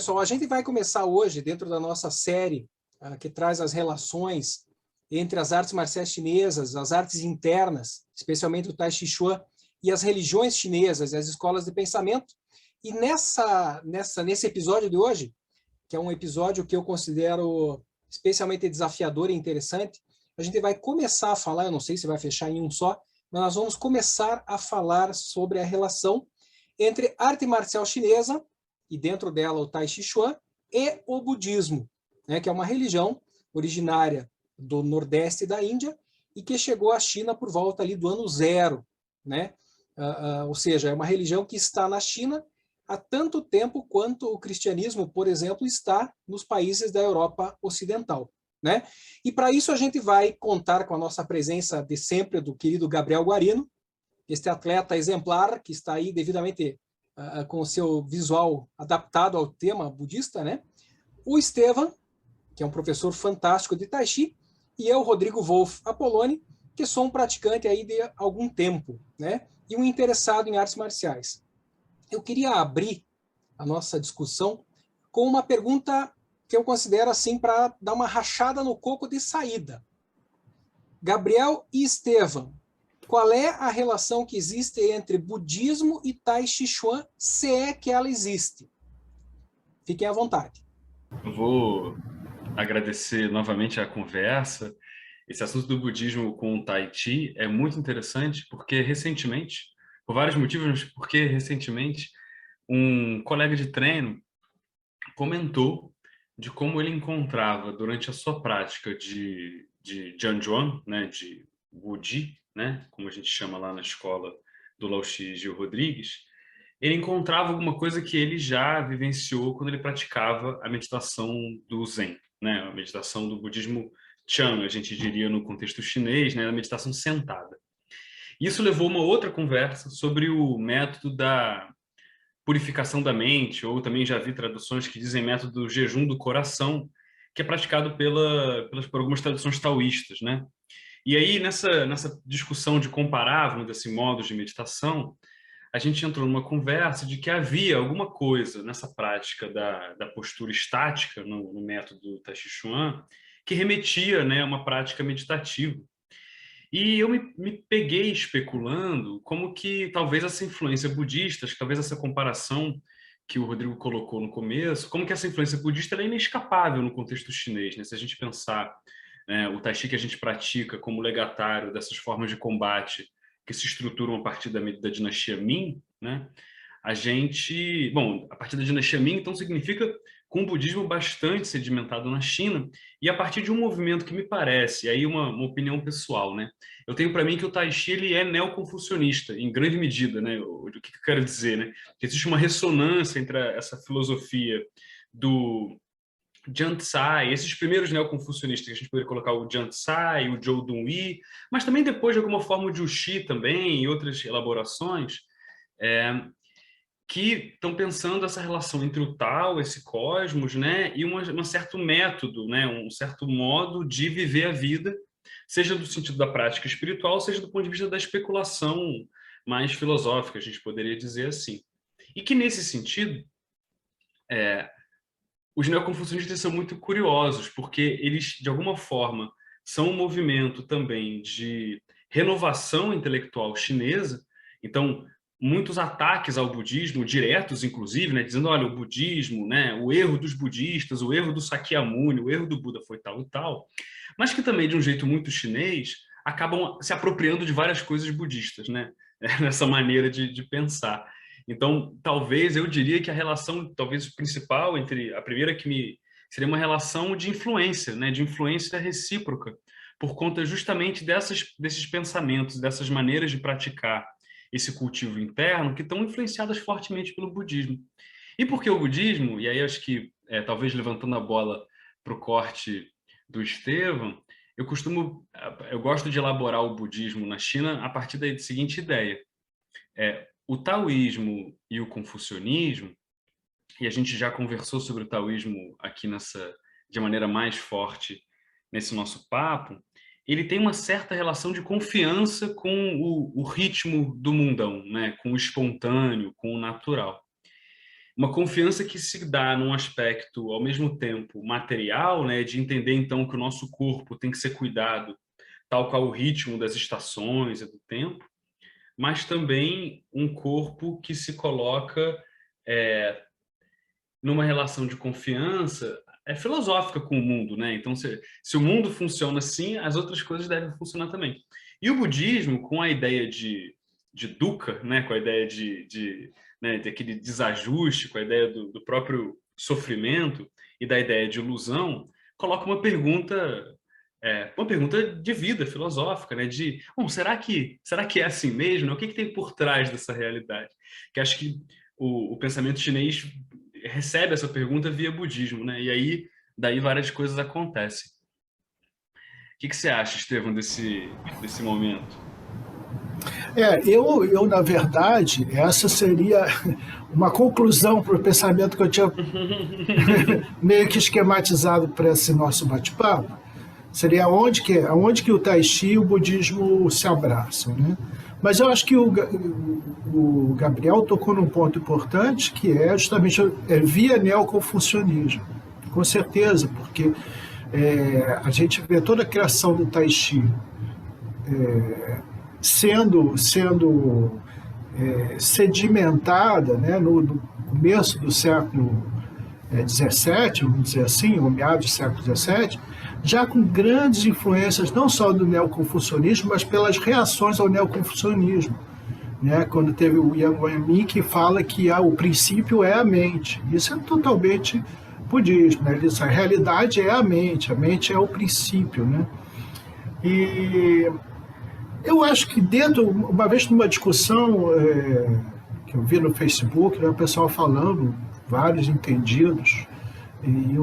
pessoal, a gente vai começar hoje, dentro da nossa série, que traz as relações entre as artes marciais chinesas, as artes internas, especialmente o Tai Chi Chuan, e as religiões chinesas, e as escolas de pensamento. E nesse episódio de hoje, que é um episódio que eu considero especialmente desafiador e interessante, a gente vai começar a falar, eu não sei se vai fechar em um só, mas nós vamos começar a falar sobre a relação entre arte marcial chinesa, e dentro dela o Tai Chi Chuan, e o budismo, né, que é uma religião originária do nordeste da Índia e que chegou à China por volta ali do ano zero, né? Ou seja, é uma religião que está na China há tanto tempo quanto o cristianismo, por exemplo, está nos países da Europa Ocidental, né? E para isso a gente vai contar com a nossa presença de sempre do querido Gabriel Guarino, este atleta exemplar que está aí devidamente com o seu visual adaptado ao tema budista, né? O Estevam, que é um professor fantástico de Tai Chi, e eu, Rodrigo Wolff Apoloni, que sou um praticante aí de algum tempo, né? E um interessado em artes marciais. Eu queria abrir a nossa discussão com uma pergunta que eu considero assim para dar uma rachada no coco de saída. Gabriel e Estevam, qual é a relação que existe entre budismo e Tai Chi Chuan, se é que ela existe? Fiquem à vontade. Eu vou agradecer novamente a conversa. Esse assunto do budismo com o Tai Chi é muito interessante porque recentemente, por vários motivos, mas porque recentemente um colega de treino comentou de como ele encontrava durante a sua prática de Jianzhuan, né, de Wuji, né, como a gente chama lá na escola do Laoshi Gil Rodrigues, ele encontrava alguma coisa que ele já vivenciou quando ele praticava a meditação do Zen, né, a meditação do budismo Chan, a gente diria no contexto chinês, né, a meditação sentada. Isso levou uma outra conversa sobre o método da purificação da mente, ou também já vi traduções que dizem método do jejum do coração, que é praticado por algumas traduções taoístas, né? E aí, nessa discussão de comparar, vamos dizer assim, modos de meditação, a gente entrou numa conversa de que havia alguma coisa nessa prática da postura estática, no método do Tai Chi Chuan, que remetia, né, a uma prática meditativa. E eu me peguei especulando como que talvez essa influência budista, talvez essa comparação que o Rodrigo colocou no começo, como que essa influência budista ela é inescapável no contexto chinês, né? Se a gente pensar, né, o Tai Chi que a gente pratica como legatário dessas formas de combate que se estruturam a partir da dinastia Ming, né? A gente, bom, a partir da dinastia Ming, então significa com um budismo bastante sedimentado na China e a partir de um movimento que me parece, e aí uma opinião pessoal, né? Eu tenho para mim que o Tai Chi ele é neoconfucionista, em grande medida, né? O que eu quero dizer, né? Que existe uma ressonância entre essa filosofia do Jian Tsai, esses primeiros neoconfucionistas, que a gente poderia colocar o Jian Tsai, o Zhou Dunyi, mas também depois, de alguma forma, o Ju Shi também, e outras elaborações, que estão pensando essa relação entre o Tao, esse cosmos, né, e um certo método, né, um certo modo de viver a vida, seja do sentido da prática espiritual, seja do ponto de vista da especulação mais filosófica, a gente poderia dizer assim. E que, nesse sentido, os neoconfucionistas são muito curiosos, porque eles, de alguma forma, são um movimento também de renovação intelectual chinesa. Então, muitos ataques ao budismo, diretos inclusive, né, dizendo, olha, o budismo, né, o erro dos budistas, o erro do Sakyamuni, o erro do Buda foi tal e tal, mas que também, de um jeito muito chinês, acabam se apropriando de várias coisas budistas, né, nessa maneira de pensar. Então, talvez eu diria que a relação, talvez principal entre a primeira seria uma relação de influência, né, de influência recíproca, por conta justamente desses pensamentos, dessas maneiras de praticar esse cultivo interno que estão influenciadas fortemente pelo budismo. E por que o budismo? E aí acho que talvez levantando a bola para o corte do Estevam, eu gosto de elaborar o budismo na China a partir da seguinte ideia: o taoísmo e o confucionismo, e a gente já conversou sobre o taoísmo aqui de maneira mais forte nesse nosso papo, ele tem uma certa relação de confiança com o ritmo do mundão, né? Com o espontâneo, com o natural. uma confiança que se dá num aspecto, ao mesmo tempo, material, né, de entender, então, que o nosso corpo tem que ser cuidado, tal qual o ritmo das estações e do tempo, mas também um corpo que se coloca numa relação de confiança filosófica com o mundo, né? Então, se o mundo funciona assim, as outras coisas devem funcionar também. E o budismo, com a ideia de dukkha, né? Com a ideia né, de aquele desajuste, com a ideia do próprio sofrimento e da ideia de ilusão, coloca uma pergunta de vida filosófica, né? Bom, será que é assim mesmo? O que tem por trás dessa realidade? Que acho que o pensamento chinês recebe essa pergunta via budismo, né? E aí, daí várias coisas acontecem. O que você acha, Estevão, desse momento? Eu, na verdade, essa seria uma conclusão para o pensamento que eu tinha meio que esquematizado para esse nosso bate-papo. Seria onde que o Tai Chi e o budismo se abraçam, né? Mas eu acho que o Gabriel tocou num ponto importante, que é justamente via neoconfucionismo. Com certeza, porque a gente vê toda a criação do Tai Chi sendo sedimentada, né, no começo do século XVII, vamos dizer assim, ou meados do século XVII, já com grandes influências não só do neoconfucionismo, mas pelas reações ao neoconfucionismo, né? Quando teve o Yang Guanyin que fala que o princípio é a mente. Isso é totalmente budismo, né? A realidade é a mente é o princípio, né? E eu acho que uma vez numa discussão que eu vi no Facebook, né, o pessoal falando, vários entendidos, e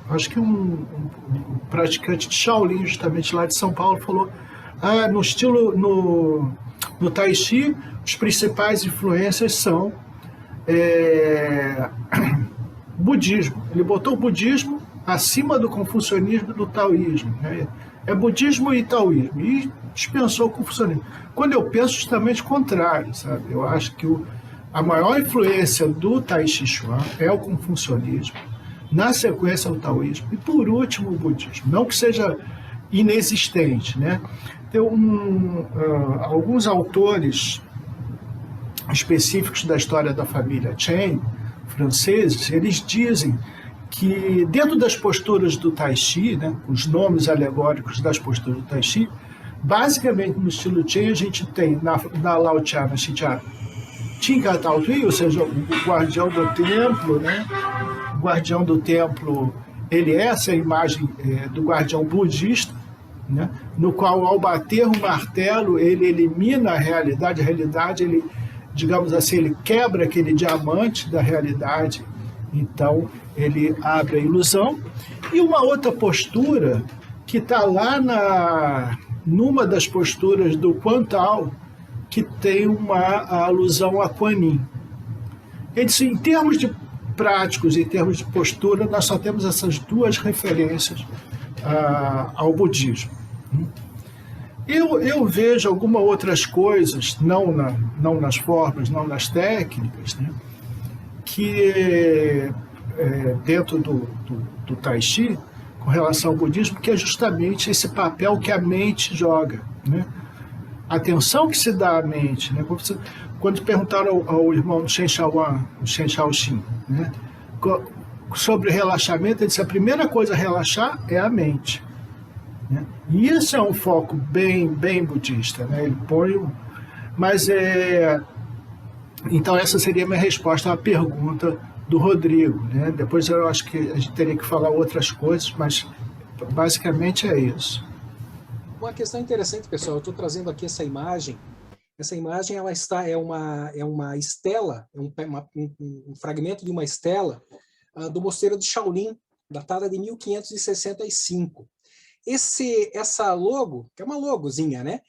acho que um praticante de Shaolin, justamente lá de São Paulo, falou: no Tai Chi, as principais influências são budismo. Ele botou o budismo acima do confucionismo e do taoísmo, né? É budismo e taoísmo, e dispensou o confucionismo. Quando eu penso justamente o contrário, sabe? Eu acho que a maior influência do Tai Chi Chuan é o confucionismo, na sequência o taoísmo e, por último, o budismo. Não que seja inexistente, né? Tem alguns autores específicos da história da família Chen, franceses, eles dizem que dentro das posturas do Tai Chi, né, os nomes alegóricos das posturas do Tai Chi, basicamente no estilo Chen a gente tem na Lao Tcha, na Xinjia, Tinka Tao Tui, ou seja, o guardião do templo, né? O guardião do templo, ele é essa imagem do guardião budista, né? No qual, ao bater o martelo, ele elimina a realidade, ele, digamos assim, ele quebra aquele diamante da realidade, então ele abre a ilusão. E uma outra postura que está lá numa das posturas do Quan Tao, que tem uma alusão a Kuan Yin. Em termos de práticos, em termos de postura, nós só temos essas duas referências ao budismo. Eu vejo algumas outras coisas, não nas formas, não nas técnicas, né, que dentro do Tai Chi, com relação ao budismo, que é justamente esse papel que a mente joga, né? A atenção que se dá à mente, né? Quando perguntaram ao irmão Shen Shaoan, o Shen Shaoxin, né, sobre relaxamento, ele disse: a primeira coisa a relaxar é a mente, né? E isso é um foco bem budista, né? Ele põe, mas então essa seria a minha resposta à pergunta do Rodrigo, né? Depois eu acho que a gente teria que falar outras coisas, mas basicamente é isso. Uma questão interessante, pessoal, eu estou trazendo aqui essa imagem. Essa imagem ela é uma estela, um fragmento de uma estela do mosteiro de Shaolin, datada de 1565. Essa logo, que é uma logozinha, né?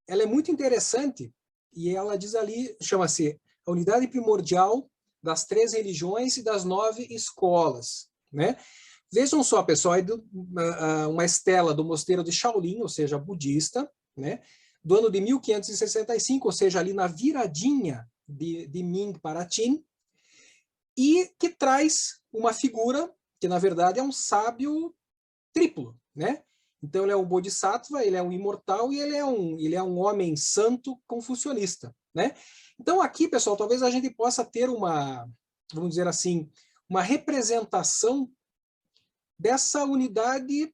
Ela é muito interessante e ela diz ali, chama-se a unidade primordial das 3 religiões e das 9 escolas, né? Vejam só, pessoal, uma estela do mosteiro de Shaolin, ou seja, budista, né? Do ano de 1565, ou seja, ali na viradinha de Ming para Qin, e que traz uma figura que, na verdade, é um sábio triplo, né? Então, ele é um bodhisattva, ele é um imortal e ele é um homem santo confucionista, né? Então, aqui, pessoal, talvez a gente possa ter uma, vamos dizer assim, uma representação dessa unidade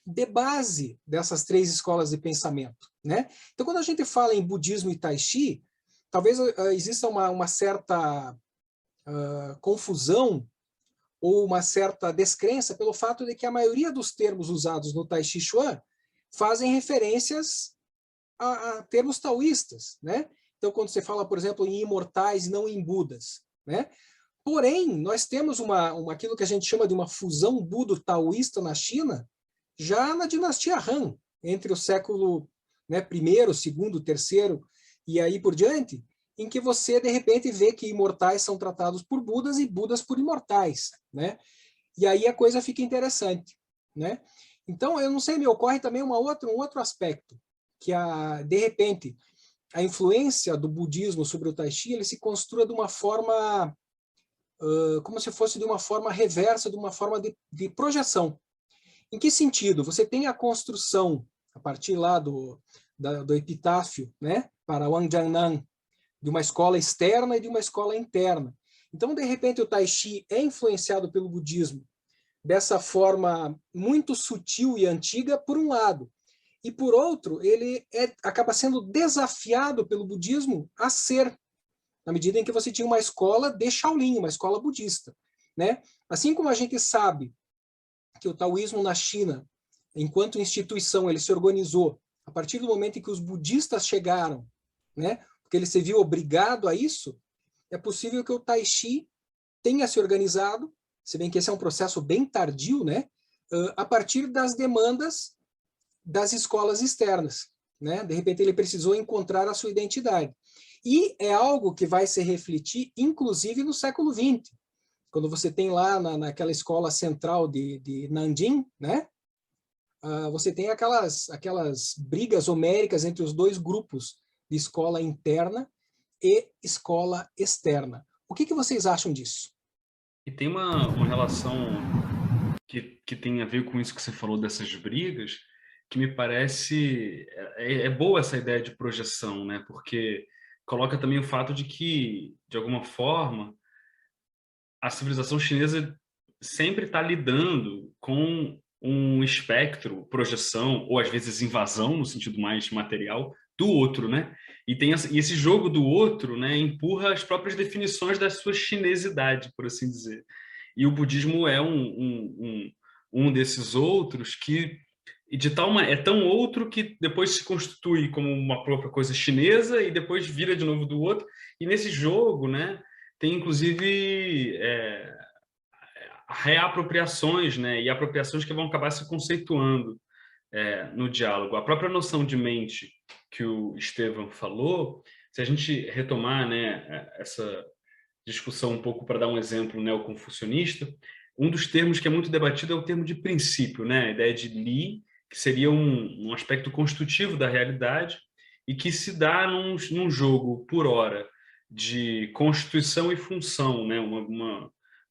de base dessas 3 escolas de pensamento, né? Então, quando a gente fala em budismo e tai chi, talvez exista uma certa confusão ou uma certa descrença pelo fato de que a maioria dos termos usados no Tai Chi Chuan fazem referências a termos taoístas, né? Então, quando você fala, por exemplo, em imortais e não em budas, né? Porém, nós temos aquilo que a gente chama de uma fusão budo-taoísta na China, já na dinastia Han, entre o século, né, I, segundo, terceiro e aí por diante, em que você, de repente, vê que imortais são tratados por Budas e Budas por imortais, né? E aí a coisa fica interessante, né? Então, eu não sei, me ocorre também um outro aspecto, que, de repente, a influência do budismo sobre o Tai Chi, ele se construa de uma forma, como se fosse de uma forma reversa, de uma forma de projeção. Em que sentido? Você tem a construção, a partir lá do epitáfio, né, para Wang Jiangnan, de uma escola externa e de uma escola interna. Então, de repente, o Tai Chi é influenciado pelo budismo dessa forma muito sutil e antiga, por um lado. E, por outro, ele acaba sendo desafiado pelo budismo a ser, na medida em que você tinha uma escola de Shaolin, uma escola budista, né? Assim como a gente sabe que o taoísmo na China, enquanto instituição, ele se organizou a partir do momento em que os budistas chegaram, né? Porque ele se viu obrigado a isso, é possível que o Tai Chi tenha se organizado, se bem que esse é um processo bem tardio, né? A partir das demandas das escolas externas, né? De repente ele precisou encontrar a sua identidade. E é algo que vai se refletir, inclusive, no século XX, quando você tem lá naquela escola central de Nanjing, né? Você tem aquelas brigas homéricas entre os 2 grupos de escola interna e escola externa. O que vocês acham disso? E tem uma relação que tem a ver com isso que você falou dessas brigas, que me parece é boa essa ideia de projeção, né? Porque coloca também o fato de que, de alguma forma, a civilização chinesa sempre está lidando com um espectro, projeção, ou às vezes invasão, no sentido mais material, do outro, né? E esse jogo do outro, né, empurra as próprias definições da sua chinesidade, por assim dizer. E o budismo é um desses outros que é tão outro que depois se constitui como uma própria coisa chinesa e depois vira de novo do outro. E nesse jogo, né, tem inclusive reapropriações, né, e apropriações que vão acabar se conceituando no diálogo. A própria noção de mente que o Estevam falou, se a gente retomar, né, essa discussão um pouco para dar um exemplo neoconfucionista, um dos termos que é muito debatido é o termo de princípio, né, a ideia de Li, que seria um aspecto constitutivo da realidade e que se dá num jogo, por hora, de constituição e função, né,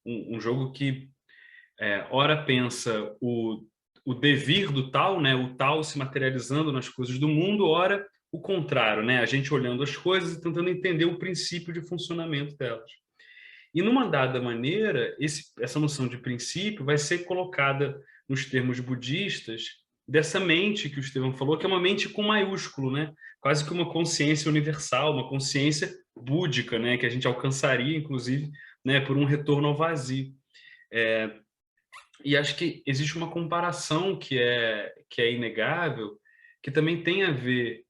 um jogo que ora pensa o devir do tal, né, o tal se materializando nas coisas do mundo, ora o contrário, né, a gente olhando as coisas e tentando entender o princípio de funcionamento delas. E numa dada maneira, essa noção de princípio vai ser colocada nos termos budistas dessa mente que o Estevam falou, que é uma mente com maiúsculo, né, quase que uma consciência universal, uma consciência búdica, né, que a gente alcançaria, inclusive, né, por um retorno ao vazio. E acho que existe uma comparação que é inegável, que também tem a ver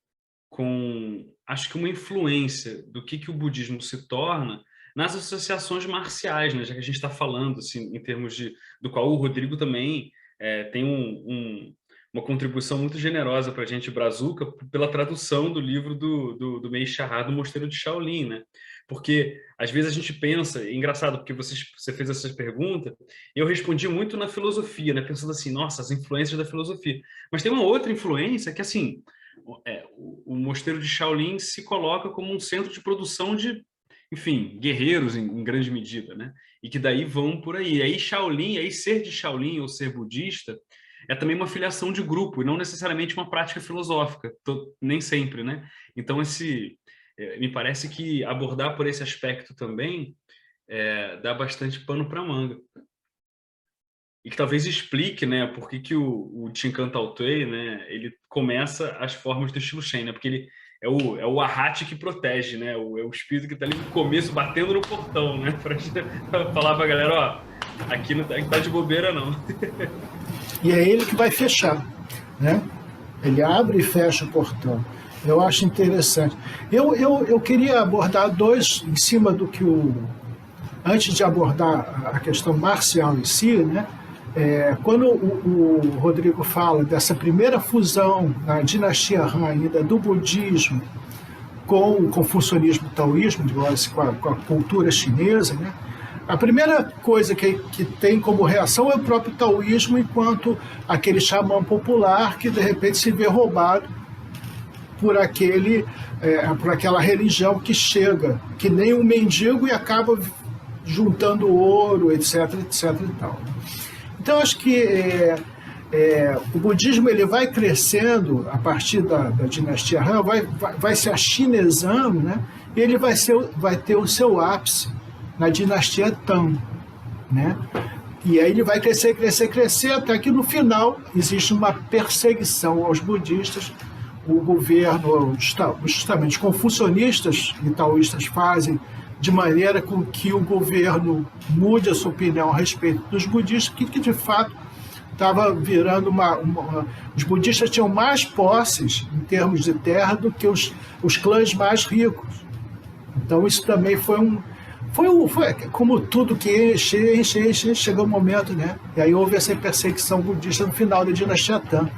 com, acho que uma influência do que o budismo se torna nas associações marciais, né? Já que a gente está falando, assim, em termos do qual o Rodrigo também tem uma contribuição muito generosa para a gente, Brazuca, pela tradução do livro do Mei Shahar, do Mosteiro de Shaolin, né? Porque, às vezes, a gente pensa, é engraçado, porque você fez essa pergunta, e eu respondi muito na filosofia, né? Pensando assim, nossa, as influências da filosofia. Mas tem uma outra influência que, assim, o mosteiro de Shaolin se coloca como um centro de produção de, enfim, guerreiros em grande medida, né? E que daí vão por aí. Aí Shaolin, aí ser de Shaolin ou ser budista é também uma filiação de grupo, e não necessariamente uma prática filosófica, nem sempre, né? Então, me parece que abordar por esse aspecto também dá bastante pano para manga. E que talvez explique, né, por que o Chincan Taotui, né, ele começa as formas do estilo Shen, né? Porque ele é o Arhat que protege, né? É o espírito que está ali no começo, batendo no portão, né? Para falar para a galera, ó, aqui não tá de bobeira, não. E é ele que vai fechar, né? Ele abre e fecha o portão. Eu acho interessante. Eu queria abordar dois em cima do que antes de abordar a questão marcial em si, né? Quando o Rodrigo fala dessa primeira fusão na dinastia Han ainda do budismo com o confucionismo taoísmo, digamos, com a cultura chinesa, né? A primeira coisa que tem como reação é o próprio taoísmo enquanto aquele xamã popular que de repente se vê roubado por aquela religião que chega, que nem um mendigo e acaba juntando ouro, etc, etc e tal. Então, acho que o budismo ele vai crescendo a partir da dinastia Han, vai se achinesando, né? E ele vai ter o seu ápice na dinastia Tang, né? E aí ele vai crescer, crescer, crescer, até que no final existe uma perseguição aos budistas. O governo, justamente, confucionistas e taoístas fazem de maneira com que o governo mude a sua opinião a respeito dos budistas, que de fato estava virando os budistas tinham mais posses em termos de terra do que os clãs mais ricos. Então isso também foi como tudo que enche, chega um momento, né? E aí houve essa perseguição budista no final da dinastia Tang.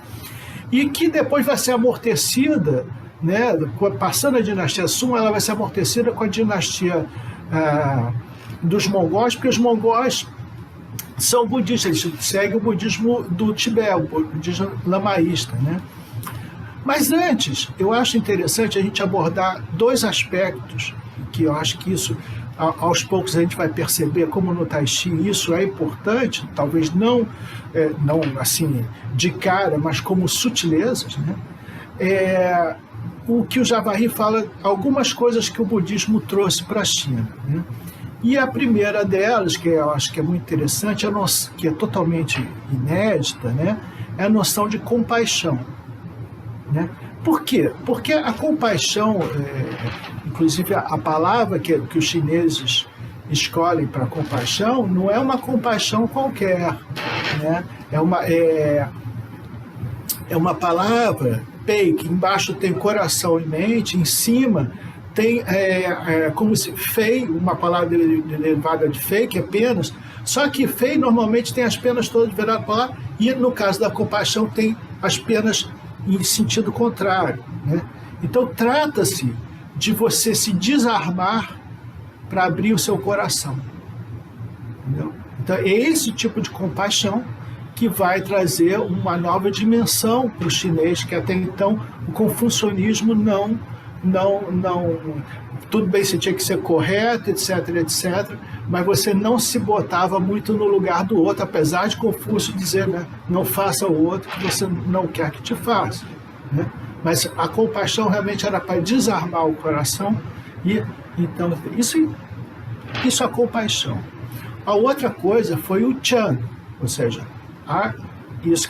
E que depois vai ser amortecida, né? Passando a dinastia Sung, ela vai ser amortecida com a dinastia dos mongóis, porque os mongóis são budistas, eles seguem o budismo do Tibete, o budismo lamaísta, né? Mas antes, eu acho interessante a gente abordar dois aspectos, que eu acho que isso, aos poucos a gente vai perceber como no Tai Chi isso é importante, talvez não assim de cara, mas como sutilezas, né? O que o Javari fala, algumas coisas que o budismo trouxe para a China, né? E a primeira delas, que eu acho que é muito interessante, que é totalmente inédita, né? É a noção de compaixão, né? Por quê? Porque a compaixão, inclusive a palavra que os chineses escolhem para compaixão, não é uma compaixão qualquer, né? É uma palavra, pei, que embaixo tem coração e mente, em cima tem como se fei, uma palavra derivada de fei, que é penas, só que fei normalmente tem as penas todas viradas para lá, e no caso da compaixão tem as penas em sentido contrário, né? Então trata-se de você se desarmar para abrir o seu coração, entendeu? Então é esse tipo de compaixão que vai trazer uma nova dimensão para o chinês, que até então o confucionismo não, tudo bem, você tinha que ser correto, etc, etc, mas você não se botava muito no lugar do outro, apesar de Confúcio dizer, né, não faça o outro que você não quer que te faça, né? Mas a compaixão realmente era para desarmar o coração, e então isso é a compaixão. A outra coisa foi o Chan, ou seja, isso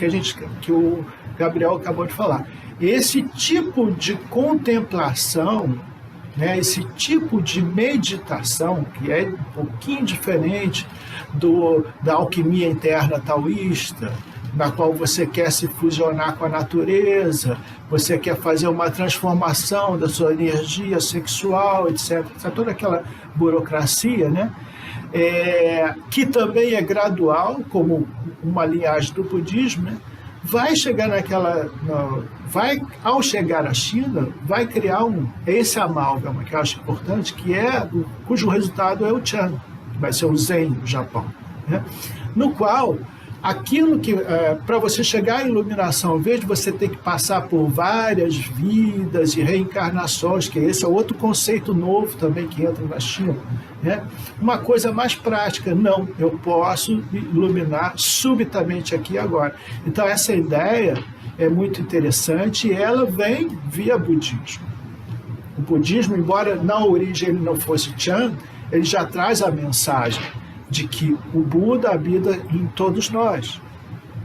que o Gabriel acabou de falar. Esse tipo de contemplação, né, esse tipo de meditação, que é um pouquinho diferente da alquimia interna taoísta, na qual você quer se fusionar com a natureza, você quer fazer uma transformação da sua energia sexual, etc. Toda aquela burocracia, né? Que também é gradual, como uma linhagem do budismo, né? Vai chegar ao chegar à China, vai criar esse amálgama que eu acho importante, cujo resultado é o Chan, que vai ser o Zen no Japão, né? No qual aquilo que, para você chegar à iluminação, ao invés de você ter que passar por várias vidas e reencarnações, que esse é outro conceito novo também que entra na China, né? Uma coisa mais prática, não, eu posso iluminar subitamente aqui e agora. Então essa ideia é muito interessante e ela vem via budismo. O budismo, embora na origem ele não fosse Chan, ele já traz a mensagem de que o Buda habita em todos nós.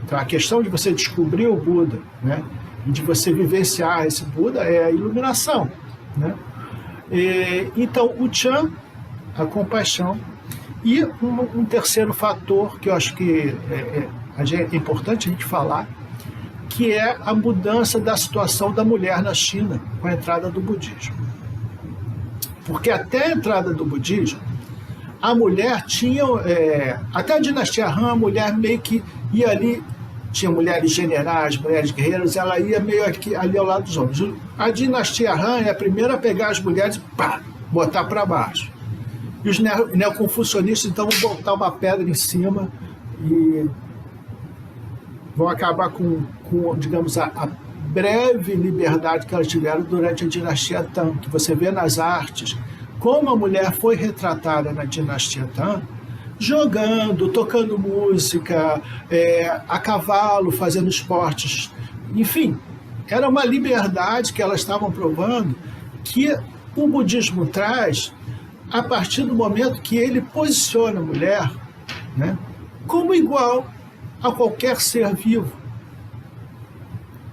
Então a questão de você descobrir o Buda, né, e de você vivenciar esse Buda é a iluminação, né? Então o Chan, a compaixão, e um terceiro fator que eu acho que é importante a gente falar, que é a mudança da situação da mulher na China com a entrada do budismo. Porque até a entrada do budismo, a mulher tinha, até a dinastia Han, a mulher meio que ia ali, tinha mulheres generais, mulheres guerreiras, ela ia meio aqui, ali ao lado dos homens. A dinastia Han é a primeira a pegar as mulheres e pá, botar para baixo. E os neoconfucionistas, então, vão botar uma pedra em cima e vão acabar com digamos, a breve liberdade que elas tiveram durante a dinastia Tang, que você vê nas artes, como a mulher foi retratada na dinastia Tang, jogando, tocando música, a cavalo, fazendo esportes, enfim, era uma liberdade que elas estavam provando que o budismo traz a partir do momento que ele posiciona a mulher, né, como igual a qualquer ser vivo,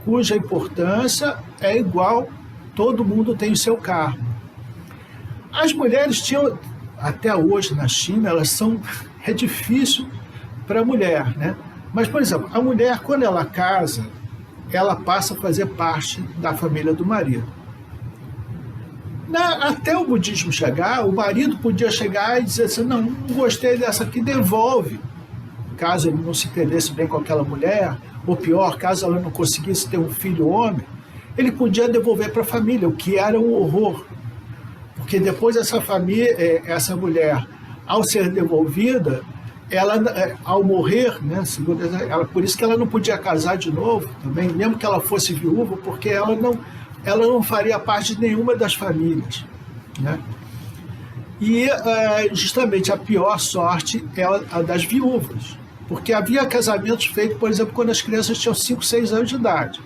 cuja importância é igual, todo mundo tem o seu karma. As mulheres tinham, até hoje na China, é difícil para a mulher, né? Mas, por exemplo, a mulher, quando ela casa, ela passa a fazer parte da família do marido. Até o budismo chegar, o marido podia chegar e dizer assim, não gostei dessa aqui, devolve. Caso ele não se entendesse bem com aquela mulher, ou pior, caso ela não conseguisse ter um filho homem, ele podia devolver para a família, o que era um horror. Porque depois essa mulher, ao ser devolvida, ela, ao morrer, né, por isso que ela não podia casar de novo, também, mesmo que ela fosse viúva, porque ela não faria parte de nenhuma das famílias, né? E justamente a pior sorte é a das viúvas, porque havia casamentos feitos, por exemplo, quando as crianças tinham 5, 6 anos de idade.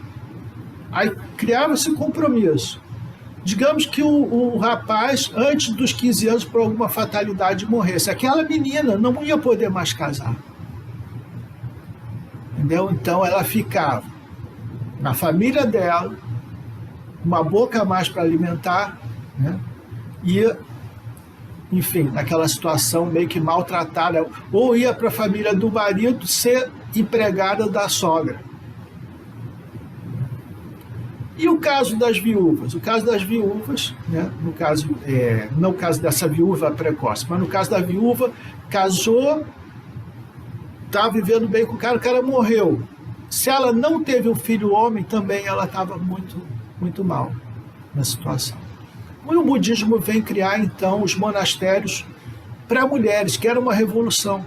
Aí criava-se compromisso. Digamos que o rapaz, antes dos 15 anos, por alguma fatalidade, morresse. Aquela menina não ia poder mais casar. Entendeu? Então ela ficava na família dela, uma boca a mais para alimentar, né? E, enfim, naquela situação meio que maltratada, ou ia para a família do marido ser empregada da sogra. E o caso das viúvas? O caso das viúvas, né, no caso, não o caso dessa viúva precoce, mas no caso da viúva, casou, estava vivendo bem com o cara morreu. Se ela não teve um filho homem, também ela estava muito, muito mal na situação. E o budismo vem criar, então, os monastérios para mulheres, que era uma revolução.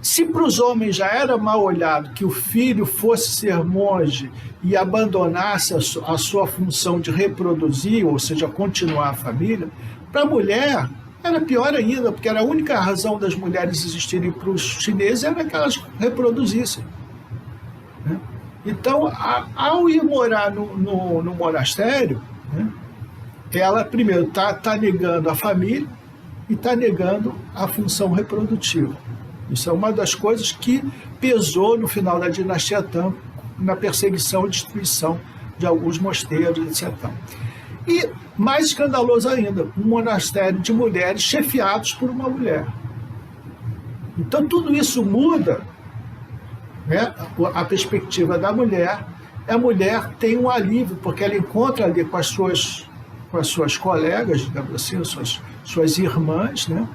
Se para os homens já era mal olhado que o filho fosse ser monge e abandonasse a sua função de reproduzir, ou seja, continuar a família, para a mulher era pior ainda, porque era a única razão das mulheres existirem para os chineses era que elas reproduzissem, né? Então, ao ir morar no monastério, né, ela primeiro está negando a família e está negando a função reprodutiva. Isso é uma das coisas que pesou no final da dinastia Tang na perseguição e destruição de alguns mosteiros, etc. E, mais escandaloso ainda, um monastério de mulheres chefiados por uma mulher. Então, tudo isso muda, né, a perspectiva da mulher. A mulher tem um alívio, porque ela encontra ali com as suas colegas, digamos assim, suas irmãs, né,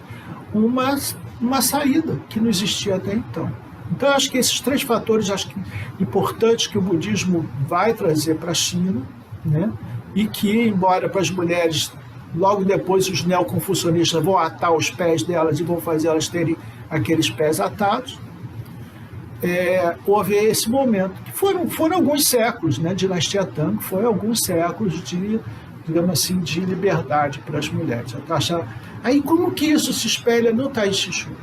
uma saída que não existia até então. Então, eu acho que esses 3 fatores importantes que o budismo vai trazer para a China, né, e que, embora para as mulheres, logo depois os neoconfucionistas vão atar os pés delas e vão fazer elas terem aqueles pés atados, houve esse momento, que foram alguns séculos, né? Dinastia Tang foi alguns séculos de, digamos assim, de liberdade para as mulheres. Aí como que isso se espelha no Tai Chi Chuan?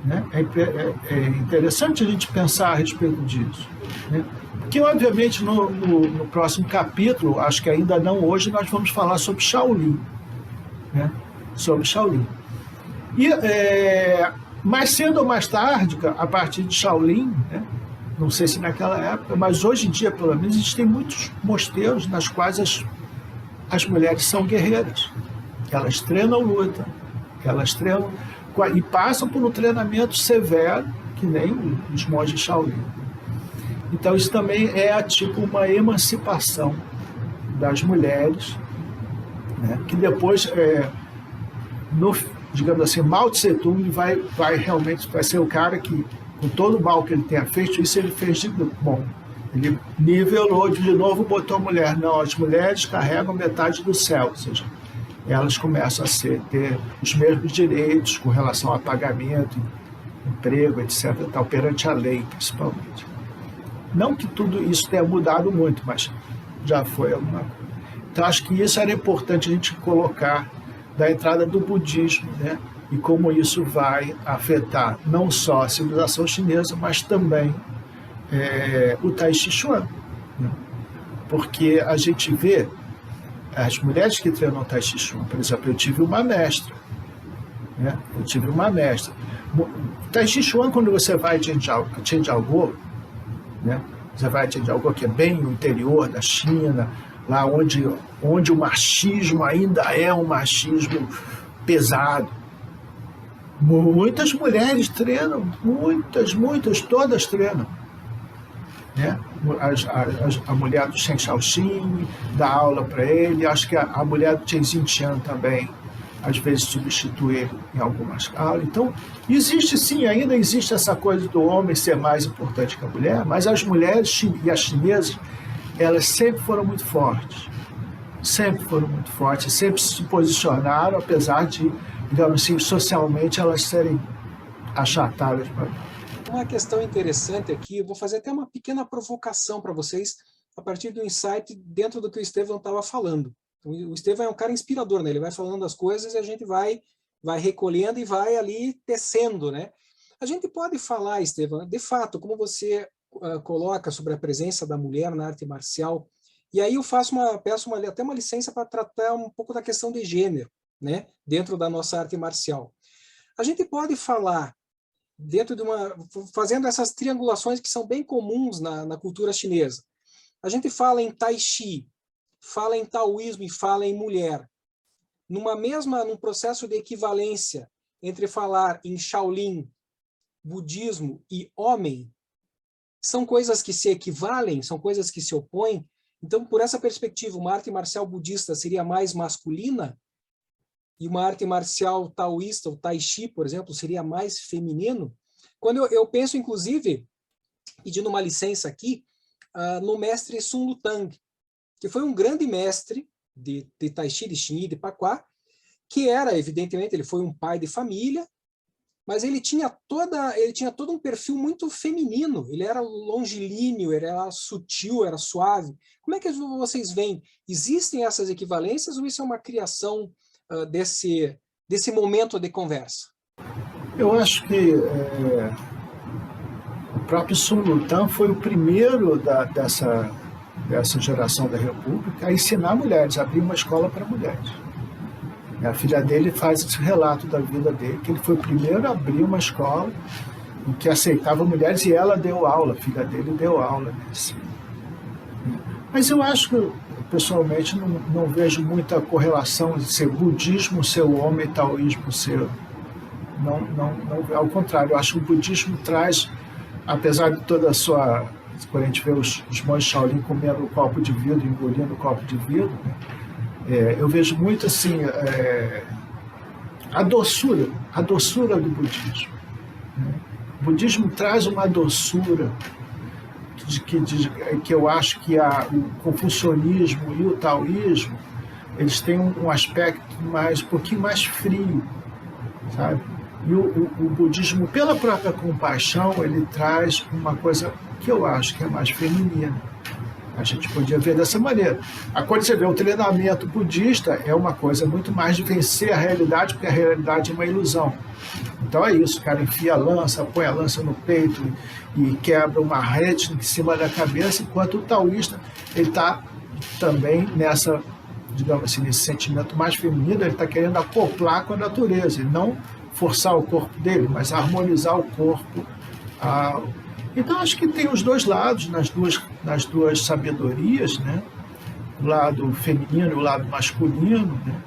Né? É interessante a gente pensar a respeito disso, né? Porque, obviamente, no próximo capítulo, acho que ainda não hoje, nós vamos falar sobre Shaolin, né? Sobre Shaolin. E mais cedo ou mais tarde, a partir de Shaolin, né? Não sei se naquela época, mas hoje em dia, pelo menos, existem muitos mosteiros nas quais as mulheres são guerreiras. Elas treinam luta, elas treinam e passam por um treinamento severo, que nem os monges Shaolin. Então, isso também é tipo uma emancipação das mulheres, né? Que depois, digamos assim, Mao Tse Tung vai ser o cara que, com todo o mal que ele tenha feito, isso ele fez de bom. Ele nivelou de novo, botou a mulher. Não, as mulheres carregam metade do céu, ou seja, elas começam a ter os mesmos direitos com relação a pagamento, emprego, etc., tal, perante a lei, principalmente. Não que tudo isso tenha mudado muito, mas já foi alguma coisa. Então, acho que isso era importante a gente colocar da entrada do budismo, né? E como isso vai afetar não só a civilização chinesa, mas também o Tai Chi Chuan. Né? Porque a gente vê as mulheres que treinam Tai Chi Chuan, por exemplo, eu tive uma mestra. Né? Tai Chi Chuan, quando você vai em Zhenjiaogou, né? Você vai em Zhenjiaogou, que é bem no interior da China, lá onde o machismo ainda é um machismo pesado. Muitas mulheres treinam, todas treinam. Né? A mulher do Shen Shaoxing dá aula para ele, acho que a mulher do Chen Xintian também, às vezes substitui ele em algumas aulas. Então, ainda existe essa coisa do homem ser mais importante que a mulher, mas as mulheres e as chinesas, elas sempre foram muito fortes, sempre se posicionaram, apesar de, digamos assim, socialmente elas serem achatadas. Uma questão interessante aqui, eu vou fazer até uma pequena provocação para vocês, a partir do insight dentro do que o Estevão estava falando. O Estevão é um cara inspirador, né? Ele vai falando as coisas e a gente vai recolhendo e vai ali tecendo, né? A gente pode falar, Estevão, de fato, como você coloca sobre a presença da mulher na arte marcial, e aí eu peço até uma licença para tratar um pouco da questão de gênero, né? Dentro da nossa arte marcial. A gente pode falar, fazendo essas triangulações que são bem comuns na cultura chinesa. A gente fala em Tai Chi, fala em taoísmo e fala em mulher. Num processo de equivalência entre falar em Shaolin, budismo e homem, são coisas que se equivalem, são coisas que se opõem. Então, por essa perspectiva, uma arte marcial budista seria mais masculina e uma arte marcial taoísta, o Tai Chi, por exemplo, seria mais feminino. Quando eu penso, inclusive, pedindo uma licença aqui, no mestre Sun Lutang, que foi um grande mestre de Tai Chi, de Xingyi, de Paquá, que era, evidentemente, ele foi um pai de família, mas ele tinha todo um perfil muito feminino, ele era longilíneo, ele era sutil, era suave. Como é que vocês veem? Existem essas equivalências ou isso é uma criação desse momento de conversa? Eu acho que o próprio Sun Lutang foi o primeiro dessa geração da República a ensinar mulheres, a abrir uma escola para mulheres. A filha dele faz esse relato da vida dele, que ele foi o primeiro a abrir uma escola em que aceitava mulheres e ela deu aula, a filha dele deu aula nesse. Mas eu acho que, pessoalmente, não vejo muita correlação de ser budismo ser o homem e taoísmo ser... Não, ao contrário, eu acho que o budismo traz, apesar de toda a sua... Quando a gente vê os monges Shaolin comendo o copo de vidro, engolindo o copo de vidro, né? Eu vejo muito assim a doçura do budismo. Né? O budismo traz uma doçura que eu acho que o confucionismo e o taoísmo eles têm um aspecto um pouquinho mais frio, sabe? E o budismo, pela própria compaixão, ele traz uma coisa que eu acho que é mais feminina. A gente podia ver dessa maneira. Quando você vê o treinamento budista, é uma coisa muito mais de vencer a realidade, porque a realidade é uma ilusão. Então é isso, o cara enfia a lança, põe a lança no peito e quebra uma rede em cima da cabeça, enquanto o taoísta, ele está também nessa, digamos assim, nesse sentimento mais feminino, ele está querendo acoplar com a natureza, e não forçar o corpo dele, mas harmonizar o corpo. Então acho que tem os dois lados, nas duas sabedorias, né? O lado feminino e o lado masculino, né?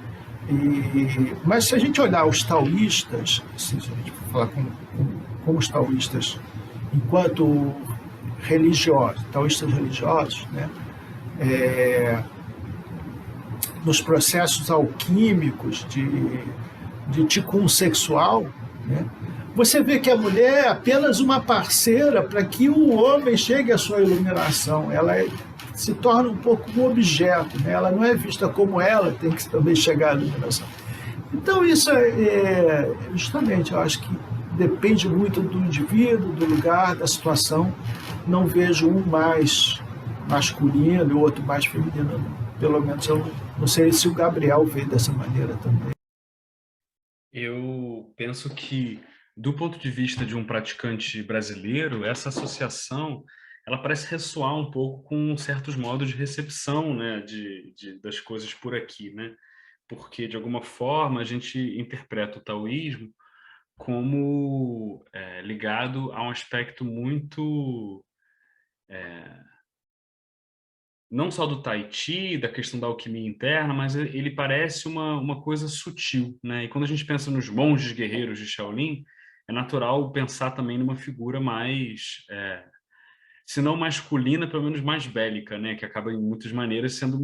Mas se a gente olhar os taoístas, se a gente for falar como os taoístas, enquanto religiosos, taoístas religiosos, né? Nos processos alquímicos de ticum sexual, né? Você vê que a mulher é apenas uma parceira para que o homem chegue à sua iluminação. Ela se torna um pouco um objeto, né? Ela não é vista como ela tem que também chegar à iluminação. Então isso justamente, eu acho que depende muito do indivíduo, do lugar, da situação. Não vejo um mais masculino e o outro mais feminino. Pelo menos eu não sei se o Gabriel vê dessa maneira também. Eu penso que, do ponto de vista de um praticante brasileiro, essa associação ela parece ressoar um pouco com certos modos de recepção, né, das coisas por aqui, né? Porque, de alguma forma, a gente interpreta o taoísmo como ligado a um aspecto muito... não só do Tai Chi, da questão da alquimia interna, mas ele parece uma coisa sutil, né? E quando a gente pensa nos monges guerreiros de Shaolin, é natural pensar também numa figura mais, se não masculina, pelo menos mais bélica, né? Que acaba, em muitas maneiras, sendo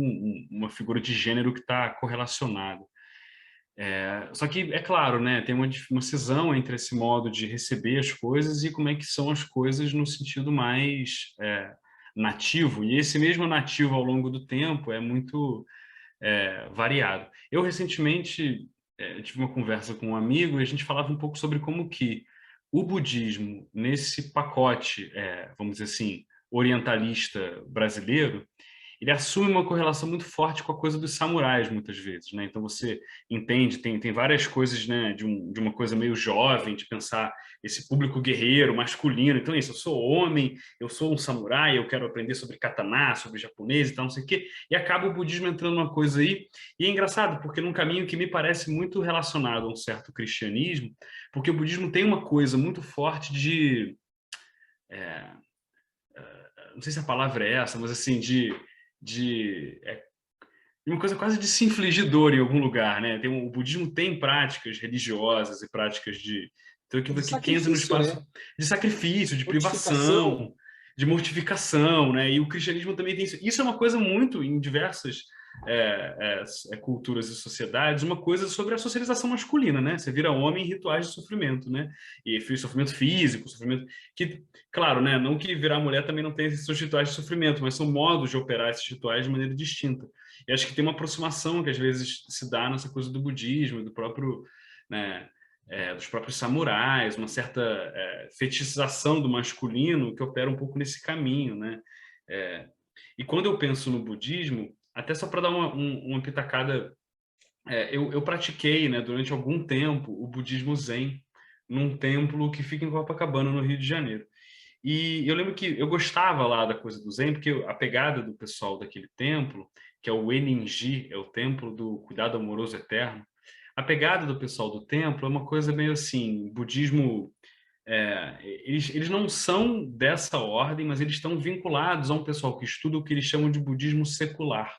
uma figura de gênero que está correlacionada. Só que, é claro, né? Tem uma cisão entre esse modo de receber as coisas e como é que são as coisas no sentido mais... nativo, e esse mesmo nativo ao longo do tempo é muito variado. Eu recentemente tive uma conversa com um amigo e a gente falava um pouco sobre como que o budismo, nesse pacote, vamos dizer assim, orientalista brasileiro, ele assume uma correlação muito forte com a coisa dos samurais, muitas vezes, né? Então você entende, tem várias coisas, né, de uma coisa meio jovem, de pensar esse público guerreiro, masculino. Então é isso, eu sou homem, eu sou um samurai, eu quero aprender sobre katana, sobre japonês e tal, não sei o quê. E acaba o budismo entrando numa coisa aí. E é engraçado, porque num caminho que me parece muito relacionado a um certo cristianismo, porque o budismo tem uma coisa muito forte de... não sei se a palavra é essa, mas assim, de uma coisa quase de se infligir dor em algum lugar, né? O budismo tem práticas religiosas e práticas de... Então, que entra no espaço, né? De sacrifício, de privação, de mortificação, né? E o cristianismo também tem isso. Isso é uma coisa muito, em diversas culturas e sociedades, uma coisa sobre a socialização masculina, né? Você vira homem em rituais de sofrimento, né? E sofrimento físico, sofrimento... que, claro, né? Não que virar mulher também não tem esses rituais de sofrimento, mas são modos de operar esses rituais de maneira distinta. E acho que tem uma aproximação que às vezes se dá nessa coisa do budismo, do próprio, né, dos próprios samurais, uma certa fetichização do masculino que opera um pouco nesse caminho, né? E quando eu penso no budismo, até só para dar uma pitacada, eu pratiquei, né, durante algum tempo o budismo Zen num templo que fica em Copacabana, no Rio de Janeiro. E eu lembro que eu gostava lá da coisa do Zen, porque a pegada do pessoal daquele templo, que é o Enninji, é o templo do cuidado amoroso eterno, a pegada do pessoal do templo é uma coisa meio assim, budismo... eles não são dessa ordem, mas eles estão vinculados a um pessoal que estuda o que eles chamam de budismo secular,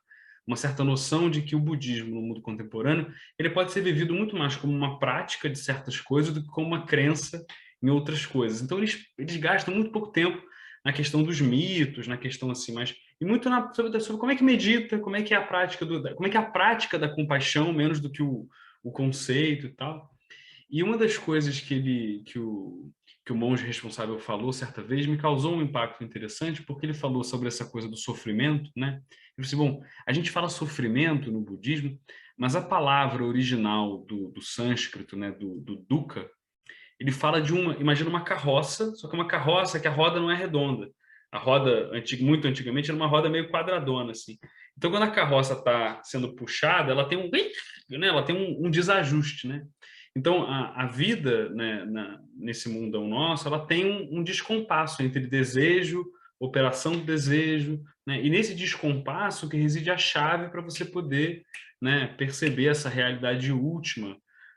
uma certa noção de que o budismo no mundo contemporâneo ele pode ser vivido muito mais como uma prática de certas coisas do que como uma crença em outras coisas. Então eles gastam muito pouco tempo na questão dos mitos, na questão assim, mas e muito sobre como é que medita, como é que é a prática como é que é a prática da compaixão, menos do que o conceito e tal. E uma das coisas que o monge responsável falou certa vez me causou um impacto interessante, porque ele falou sobre essa coisa do sofrimento, né? Ele disse, bom, a gente fala sofrimento no budismo, mas a palavra original do sânscrito, né, do dukkha, ele fala de imagina uma carroça, só que uma carroça que a roda não é redonda. A roda, muito antigamente, era uma roda meio quadradona, assim. Então, quando a carroça está sendo puxada, ela tem né, ela tem um desajuste, né? Então, a vida, né, nesse mundão nosso, ela tem um descompasso entre desejo, operação do desejo, né? E nesse descompasso que reside a chave para você poder, né, perceber essa realidade última,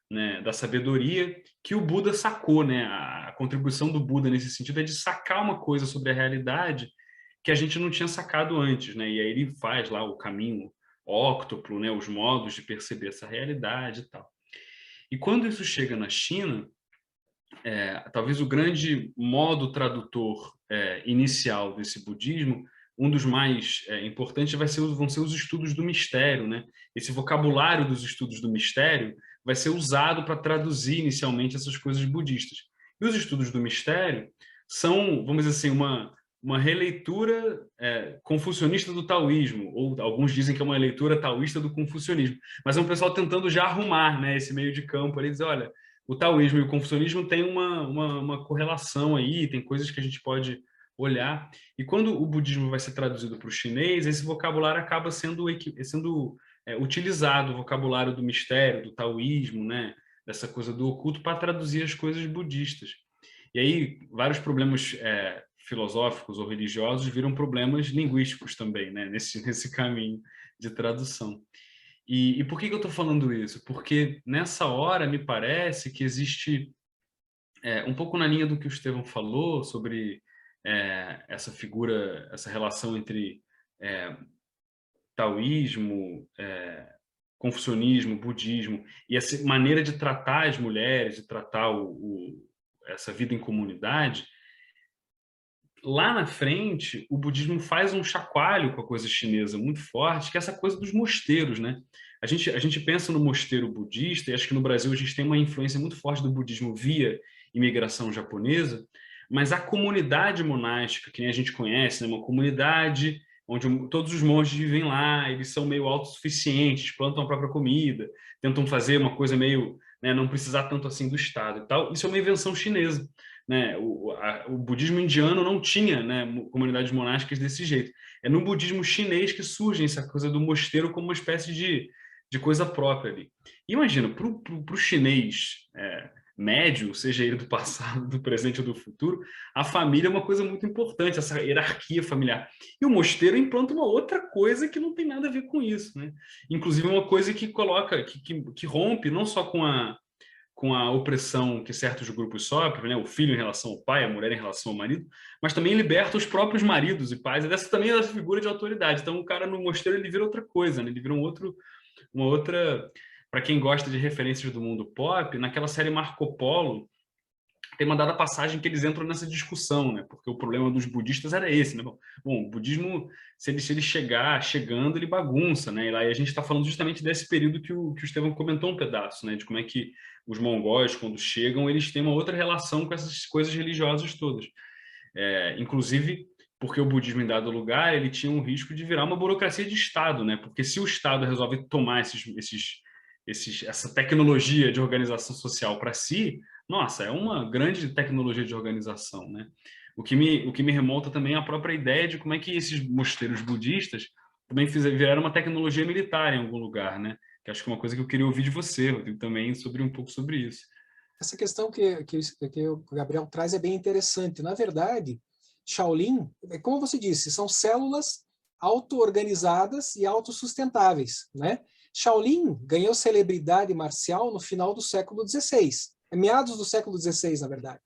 né, da sabedoria que o Buda sacou, né? A contribuição do Buda nesse sentido é de sacar uma coisa sobre a realidade que a gente não tinha sacado antes, né? E aí ele faz lá o caminho óctuplo, né? Os modos de perceber essa realidade e tal. E quando isso chega na China, talvez o grande modo tradutor inicial desse budismo, um dos mais importantes vão ser os estudos do mistério, né? Esse vocabulário dos estudos do mistério vai ser usado para traduzir inicialmente essas coisas budistas. E os estudos do mistério são, vamos dizer assim, uma releitura confucionista do taoísmo, ou alguns dizem que é uma leitura taoísta do confucionismo, mas é um pessoal tentando já arrumar, né, esse meio de campo ali, dizer, olha, o taoísmo e o confucionismo têm uma correlação aí, tem coisas que a gente pode olhar, e quando o budismo vai ser traduzido para o chinês, esse vocabulário acaba sendo utilizado, o vocabulário do mistério, do taoísmo, né, dessa coisa do oculto, para traduzir as coisas budistas. E aí, vários problemas filosóficos ou religiosos viram problemas linguísticos também, né, nesse caminho de tradução. E por que eu estou falando isso? Porque nessa hora me parece que existe, um pouco na linha do que o Estevão falou sobre essa figura, essa relação entre taoísmo, confucionismo, budismo, e essa maneira de tratar as mulheres, de tratar essa vida em comunidade. Lá na frente, o budismo faz um chacoalho com a coisa chinesa muito forte, que é essa coisa dos mosteiros, né? A gente pensa no mosteiro budista, e acho que no Brasil a gente tem uma influência muito forte do budismo via imigração japonesa, mas a comunidade monástica, que nem a gente conhece, né? Uma comunidade onde todos os monges vivem lá, eles são meio autossuficientes, plantam a própria comida, tentam fazer uma coisa meio, né, não precisar tanto assim do Estado e tal. Isso é uma invenção chinesa. Né, o budismo indiano não tinha, né, comunidades monásticas desse jeito. É no budismo chinês que surge essa coisa do mosteiro como uma espécie de coisa própria ali. Imagina, para o chinês médio, seja ele do passado, do presente ou do futuro, a família é uma coisa muito importante, essa hierarquia familiar. E o mosteiro implanta uma outra coisa que não tem nada a ver com isso, né? Inclusive uma coisa que coloca, que rompe não só com a opressão que certos grupos sofrem, né? O filho em relação ao pai, a mulher em relação ao marido, mas também liberta os próprios maridos e pais, e dessa também é essa figura de autoridade. Então o cara no mosteiro ele vira outra coisa, né? Ele vira uma outra... Para quem gosta de referências do mundo pop, naquela série Marco Polo, tem uma dada passagem que eles entram nessa discussão, né? Porque o problema dos budistas era esse, né? Bom, o budismo, se ele chegando, ele bagunça, né? E lá a gente está falando justamente desse período que o Estevão comentou um pedaço, né? De como é que os mongóis, quando chegam, eles têm uma outra relação com essas coisas religiosas todas. Inclusive, porque o budismo em dado lugar, ele tinha um risco de virar uma burocracia de Estado, né? Porque se o Estado resolve tomar essa tecnologia de organização social para si, nossa, é uma grande tecnologia de organização, né? O que me remonta também à própria ideia de como é que esses mosteiros budistas também viraram uma tecnologia militar em algum lugar, né? Que acho que é uma coisa que eu queria ouvir de você, Rodrigo, também um pouco sobre isso. Essa questão que o Gabriel traz é bem interessante. Na verdade, Shaolin, como você disse, são células auto-organizadas e autossustentáveis, né? Shaolin ganhou celebridade marcial no final do século XVI, meados do século XVI, na verdade.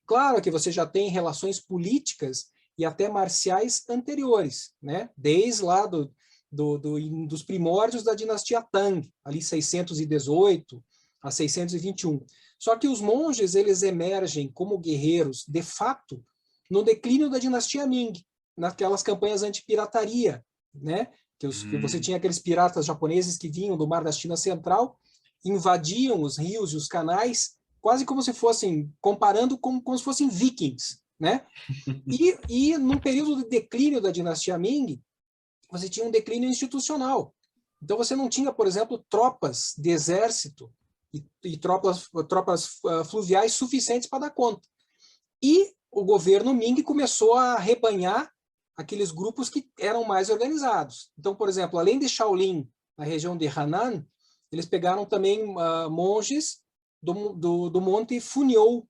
Claro que você já tem relações políticas e até marciais anteriores, né? Desde lá dos primórdios da dinastia Tang, ali 618 a 621. Só que os monges, eles emergem como guerreiros, de fato, no declínio da dinastia Ming, naquelas campanhas anti-pirataria, né? Que você tinha aqueles piratas japoneses que vinham do mar da China Central, invadiam os rios e os canais, quase como se fossem, comparando como se fossem vikings, né? E num período de declínio da dinastia Ming, você tinha um declínio institucional. Então você não tinha, por exemplo, tropas de exército e tropas fluviais suficientes para dar conta. E o governo Ming começou a rebanhar aqueles grupos que eram mais organizados. Então, por exemplo, além de Shaolin, na região de Henan, eles pegaram também monges do Monte Funyou,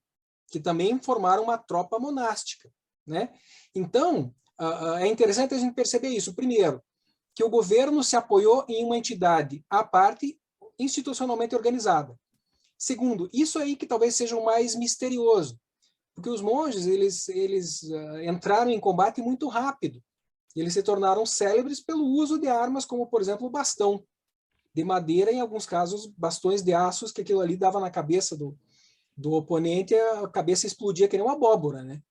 que também formaram uma tropa monástica, né? Então, é interessante a gente perceber isso. Primeiro, que o governo se apoiou em uma entidade à parte, institucionalmente organizada. Segundo, isso aí que talvez seja o mais misterioso, porque os monges eles entraram em combate muito rápido. E eles se tornaram célebres pelo uso de armas como, por exemplo, o bastão de madeira, em alguns casos, bastões de aços, que aquilo ali dava na cabeça do oponente, a cabeça explodia que nem uma abóbora, né?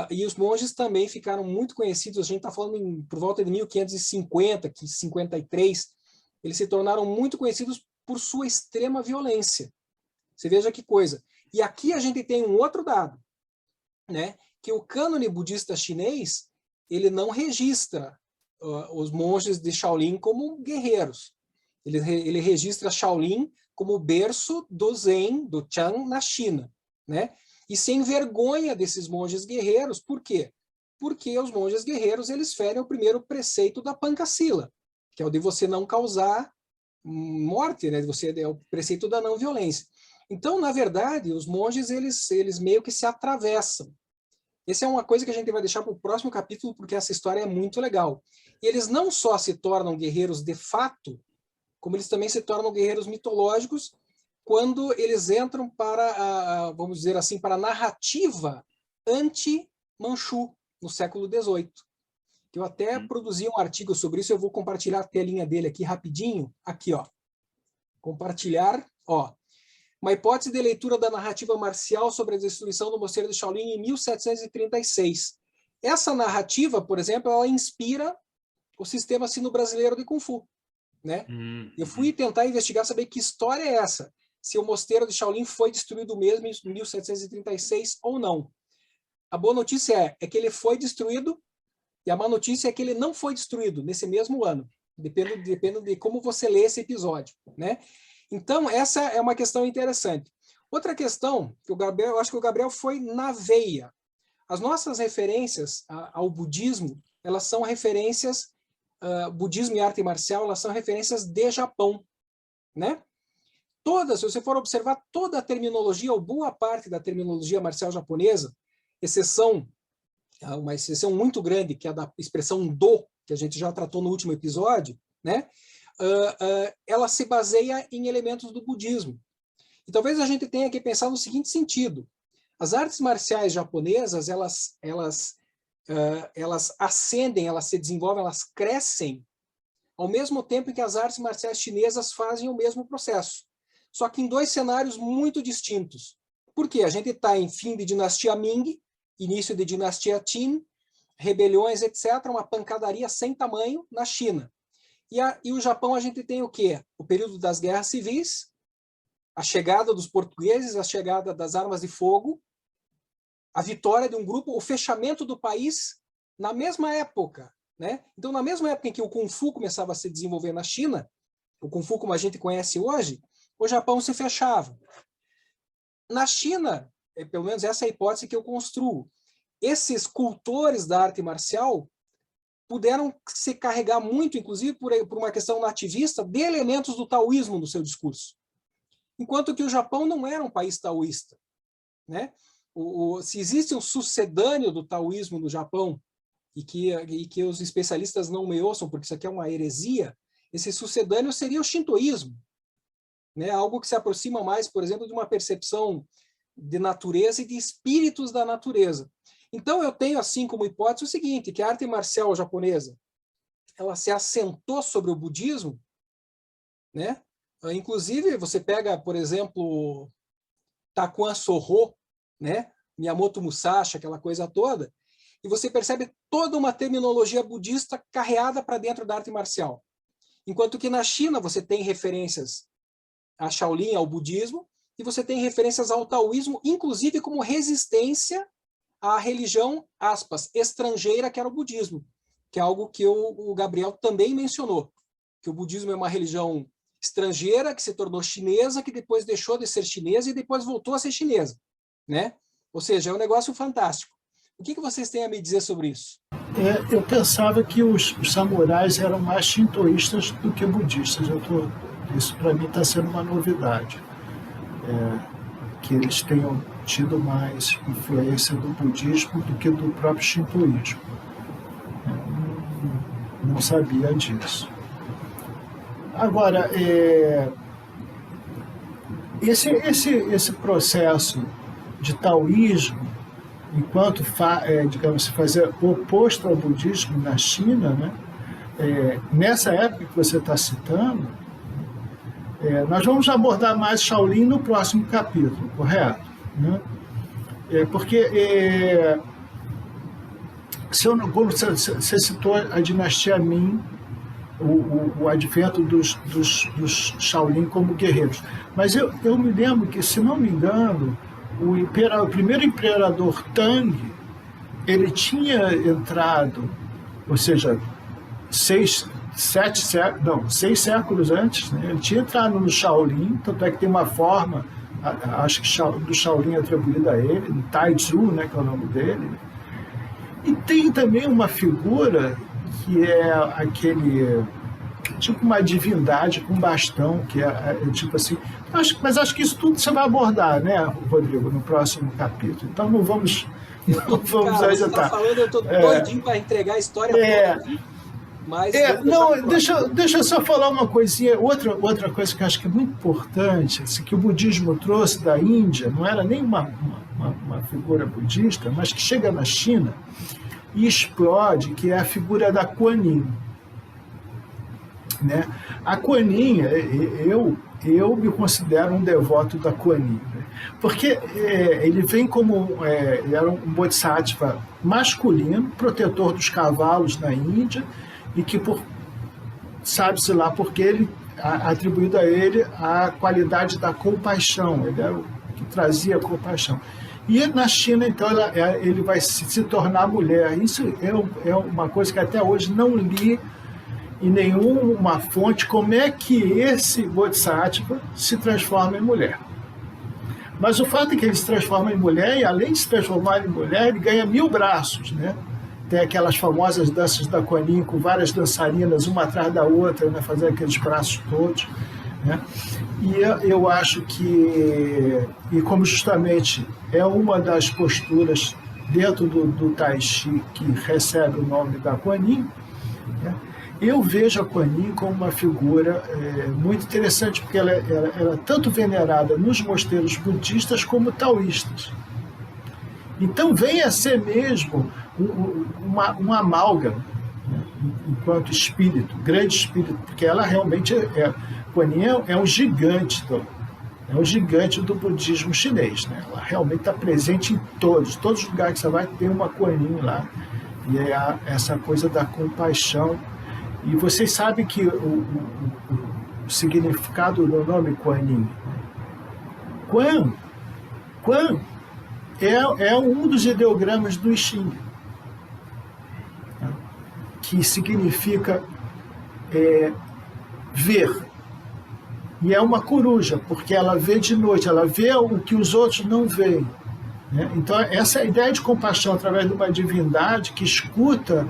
E os monges também ficaram muito conhecidos, a gente está falando por volta de 1550, 53, eles se tornaram muito conhecidos por sua extrema violência. Você veja que coisa. E aqui a gente tem um outro dado, né? Que o cânone budista chinês, ele não registra os monges de Shaolin como guerreiros. Ele registra Shaolin como berço do Zen, do Chan, na China, né? E sem vergonha desses monges guerreiros. Por quê? Porque os monges guerreiros, eles ferem o primeiro preceito da Pancasila, que é o de você não causar morte, né? É o preceito da não violência. Então, na verdade, os monges, eles meio que se atravessam. Essa é uma coisa que a gente vai deixar para o próximo capítulo, porque essa história é muito legal. E eles não só se tornam guerreiros de fato, como eles também se tornam guerreiros mitológicos quando eles entram para, vamos dizer assim, para a narrativa anti-Manchu, no século XVIII. Eu até produzi um artigo sobre isso, eu vou compartilhar a telinha dele aqui rapidinho. Aqui, ó. Compartilhar, ó. Uma hipótese de leitura da narrativa marcial sobre a destruição do Mosteiro de Shaolin em 1736. Essa narrativa, por exemplo, ela inspira o sistema sino-brasileiro de Kung Fu, né? Eu fui tentar investigar, saber que história é essa, se o Mosteiro de Shaolin foi destruído mesmo em 1736 ou não. A boa notícia é que ele foi destruído, e a má notícia é que ele não foi destruído nesse mesmo ano. Depende de como você lê esse episódio, né? Então, essa é uma questão interessante. Outra questão, que eu acho que o Gabriel foi na veia. As nossas referências ao budismo, elas são referências, budismo e arte marcial, elas são referências de Japão, né? Se você for observar toda a terminologia, ou boa parte da terminologia marcial japonesa, uma exceção muito grande, que é a da expressão do, que a gente já tratou no último episódio, né? Ela se baseia em elementos do budismo. E talvez a gente tenha que pensar no seguinte sentido: as artes marciais japonesas, elas ascendem, elas se desenvolvem, elas crescem ao mesmo tempo em que as artes marciais chinesas fazem o mesmo processo, só que em dois cenários muito distintos. Por quê? A gente está em fim de dinastia Ming, início de dinastia Qin, rebeliões, etc., uma pancadaria sem tamanho na China. E o Japão, a gente tem o quê? O período das guerras civis, a chegada dos portugueses, a chegada das armas de fogo, a vitória de um grupo, o fechamento do país na mesma época, né? Então, na mesma época em que o Kung Fu começava a se desenvolver na China, o Kung Fu como a gente conhece hoje, o Japão se fechava. Na China, pelo menos essa é a hipótese que eu construo, esses cultores da arte marcial puderam se carregar muito, inclusive por uma questão nativista, de elementos do taoísmo no seu discurso. Enquanto que o Japão não era um país taoísta, né? Se existe um sucedâneo do taoísmo no Japão, e que os especialistas não me ouçam, porque isso aqui é uma heresia, esse sucedâneo seria o shintoísmo, né? Algo que se aproxima mais, por exemplo, de uma percepção de natureza e de espíritos da natureza. Então, eu tenho assim como hipótese o seguinte, que a arte marcial japonesa, ela se assentou sobre o budismo, né? Inclusive, você pega, por exemplo, Takuan Soho, né? Miyamoto Musashi, aquela coisa toda, e você percebe toda uma terminologia budista carreada para dentro da arte marcial. Enquanto que na China você tem referências a Shaolin, ao budismo, e você tem referências ao taoísmo, inclusive como resistência à religião, aspas, estrangeira, que era o budismo, que é algo que o Gabriel também mencionou, que o budismo é uma religião estrangeira, que se tornou chinesa, que depois deixou de ser chinesa e depois voltou a ser chinesa, né? Ou seja, é um negócio fantástico. O que vocês têm a me dizer sobre isso? Eu pensava que os samurais eram mais shintoístas do que budistas. Isso para mim está sendo uma novidade. Que eles tenham tido mais influência do budismo do que do próprio shintoísmo. Não sabia disso. Agora, esse processo de taoísmo, enquanto digamos, fazer oposto ao budismo na China, né? Nessa época que você está citando, nós vamos abordar mais Shaolin no próximo capítulo, correto? Né? Porque você citou a dinastia Ming, o advento dos Shaolin como guerreiros. Mas eu me lembro que, se não me engano, o primeiro imperador Tang, ele tinha entrado, ou seja, 6 séculos antes, né? Ele tinha entrado no Shaolin, tanto é que tem uma forma, acho que do Shaolin atribuída a ele, Tai Tzu, né, que é o nome dele. E tem também uma figura que é aquele, tipo uma divindade com bastão, que é tipo assim. Mas acho que isso tudo você vai abordar, né, Rodrigo, no próximo capítulo. Então não vamos cara, você está falando, eu estou doidinho para entregar a história toda aqui. Mas deixa eu só falar uma coisinha, outra coisa que eu acho que é muito importante, assim, que o budismo trouxe da Índia, não era nem uma figura budista, mas que chega na China e explode, que é a figura da Kuan Yin. Né? A Kuan Yin, eu me considero um devoto da Kuan Yin, né? Porque ele vem como, ele era um bodhisattva masculino, protetor dos cavalos na Índia, e que sabe-se lá porque ele atribuído a ele a qualidade da compaixão, ele era o que trazia a compaixão. E na China, então, ele vai se tornar mulher. Isso é uma coisa que até hoje não li em nenhuma fonte, como é que esse bodhisattva se transforma em mulher. Mas o fato é que ele se transforma em mulher, e além de se transformar em mulher, ele ganha 1000 braços, né? Tem aquelas famosas danças da Kuan Yin com várias dançarinas, uma atrás da outra, né, fazendo aqueles braços todos. Né? E eu acho que, e como justamente é uma das posturas dentro do Tai Chi que recebe o nome da Kuan Yin, né, eu vejo a Kuan Yin como uma figura muito interessante, porque ela é tanto venerada nos mosteiros budistas como taoístas. Então vem a ser mesmo uma amálgama, né, enquanto espírito, grande espírito, porque ela realmente Kuan Yin é um gigante do budismo chinês, né? Ela realmente está presente em todos os lugares que você vai ter uma Kuan Yin lá, e é essa coisa da compaixão. E vocês sabem que o significado do nome Kuan Yin, Quan é um dos ideogramas do I Ching, que significa ver. E é uma coruja, porque ela vê de noite, ela vê o que os outros não veem. Né? Então, essa é a ideia de compaixão através de uma divindade que escuta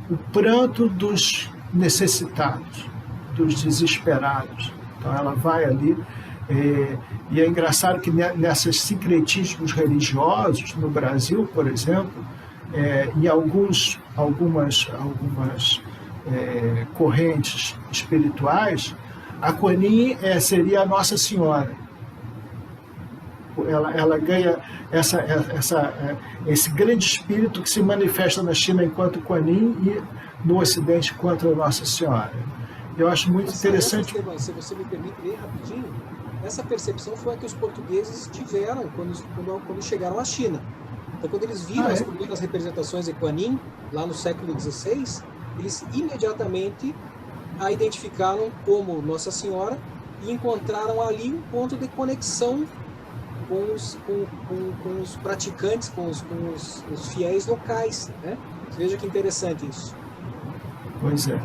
o pranto dos necessitados, dos desesperados. Então, ela vai ali. E é engraçado que nesses sincretismos religiosos, no Brasil, por exemplo, em algumas correntes espirituais, a Kuan Yin seria a Nossa Senhora. Ela ganha esse grande espírito que se manifesta na China enquanto Kuan Yin e no Ocidente enquanto a Nossa Senhora. Eu acho muito interessante. Esteban, se você me permite ler rapidinho, essa percepção foi a que os portugueses tiveram quando chegaram à China. Então, quando eles viram as primeiras representações de Kuan Yin, lá no século XVI, eles imediatamente a identificaram como Nossa Senhora e encontraram ali um ponto de conexão com os praticantes, com os fiéis locais. Né? Veja que interessante isso. Pois é.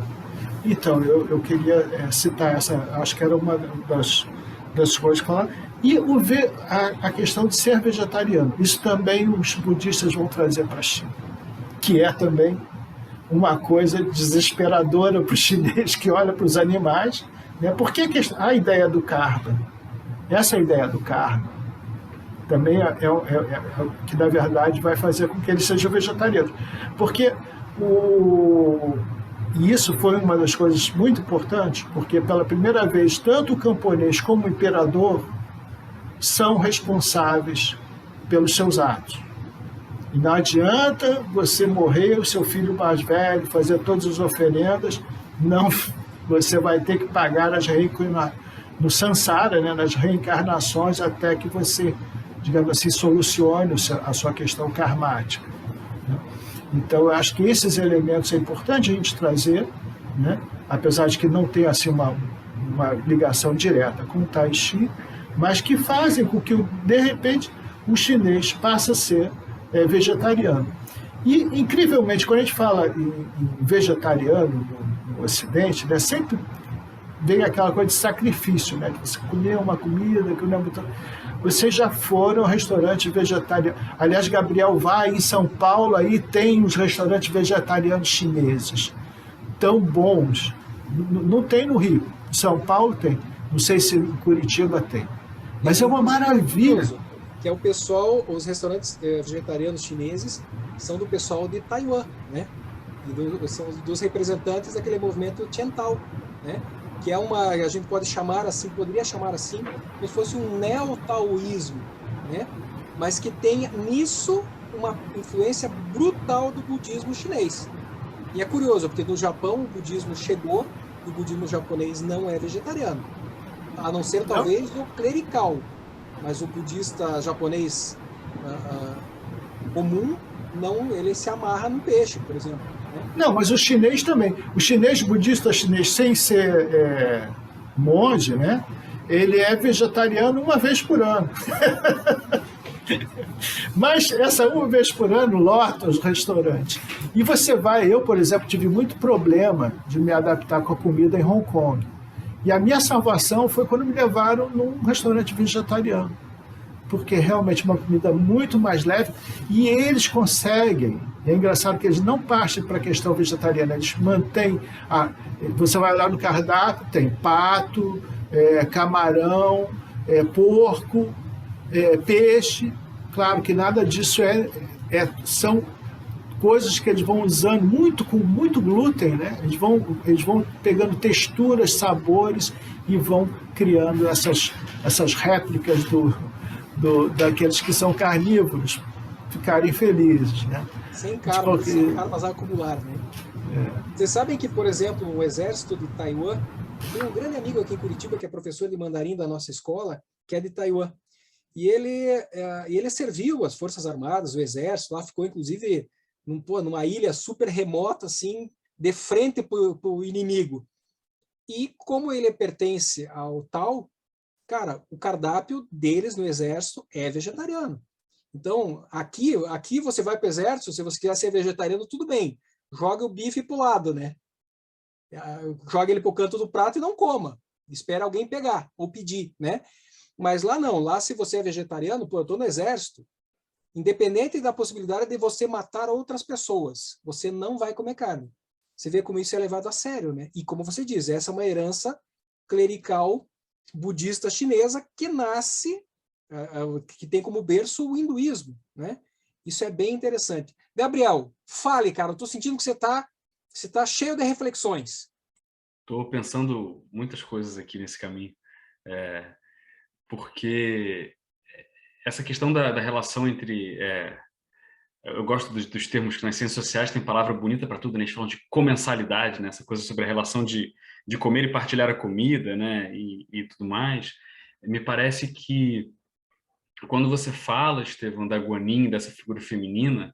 Então, eu queria citar essa, acho que era uma das coisas que falaram. E a questão de ser vegetariano, isso também os budistas vão trazer para a China, que é também uma coisa desesperadora para o chinês que olha para os animais, né? Porque a ideia do karma, essa ideia do karma, também é o que, na verdade, vai fazer com que eles sejam vegetarianos. Porque e isso foi uma das coisas muito importantes, porque pela primeira vez, tanto o camponês como o imperador são responsáveis pelos seus atos. E não adianta você morrer, o seu filho mais velho, fazer todas as oferendas, não, você vai ter que pagar no samsara, né, nas reencarnações, até que você, digamos assim, solucione a sua questão karmática. Né? Então, eu acho que esses elementos é importante a gente trazer, né, apesar de que não tem assim, uma ligação direta com o Tai Chi, mas que fazem com que, de repente, o chinês passe a ser vegetariano. E, incrivelmente, quando a gente fala em vegetariano no Ocidente, né, sempre vem aquela coisa de sacrifício, né, que você comer uma comida, que não é muito... Vocês já foram ao restaurante vegetariano. Aliás, Gabriel, vai em São Paulo, aí tem os restaurantes vegetarianos chineses, tão bons. Não tem no Rio. Em São Paulo tem. Não sei se em Curitiba tem. Mas é uma maravilha. Que é o pessoal, os restaurantes vegetarianos chineses são do pessoal de Taiwan, né? E são dos representantes daquele movimento Tiantao, né? Que é a gente pode chamar assim, poderia chamar assim, como se fosse um neo-taoísmo, né? Mas que tem nisso uma influência brutal do budismo chinês. E é curioso, porque no Japão o budismo chegou, e o budismo japonês não é vegetariano, a não ser talvez o clerical, mas o budista japonês comum, não, ele se amarra no peixe, por exemplo. Né? Não, mas o chinês também. O chinês, budista chinês, sem ser monge, né? Ele é vegetariano uma vez por ano. Mas essa uma vez por ano lota os restaurantes. E você vai, eu, por exemplo, tive muito problema de me adaptar com a comida em Hong Kong. E a minha salvação foi quando me levaram num restaurante vegetariano. Porque realmente é uma comida muito mais leve e eles conseguem. É engraçado que eles não partem para a questão vegetariana, eles mantêm. Você vai lá no cardápio, tem pato, camarão, porco, peixe. Claro que nada disso são coisas que eles vão usando com muito glúten, né? Eles vão pegando texturas, sabores e vão criando essas réplicas daqueles que são carnívoros ficarem felizes, né? Sem karmas acumular, né? Vocês sabem que, por exemplo, o exército de Taiwan, tem um grande amigo aqui em Curitiba que é professor de mandarim da nossa escola, que é de Taiwan. E ele serviu as Forças Armadas, o exército, lá ficou inclusive numa ilha super remota, assim, de frente para o inimigo. E como ele pertence ao Tao, cara, o cardápio deles no exército é vegetariano. Então, aqui você vai para o exército, se você quiser ser vegetariano, tudo bem. Joga o bife para o lado, né? Joga ele para o canto do prato e não coma. Espera alguém pegar ou pedir, né? Mas lá não. Lá, se você é vegetariano, eu estou no exército, independente da possibilidade de você matar outras pessoas, você não vai comer carne. Você vê como isso é levado a sério, né? E como você diz, essa é uma herança clerical budista chinesa que nasce, que tem como berço o hinduísmo, né? Isso é bem interessante. Gabriel, fale, cara, eu estou sentindo que você tá cheio de reflexões. Estou pensando muitas coisas aqui nesse caminho, porque essa questão da relação entre... eu gosto dos termos que nas ciências sociais tem palavra bonita para tudo, né? Eles falam de comensalidade, né? Essa coisa sobre a relação de comer e partilhar a comida, né? E tudo mais. Me parece que quando você fala, Estevão, da Guanin, dessa figura feminina,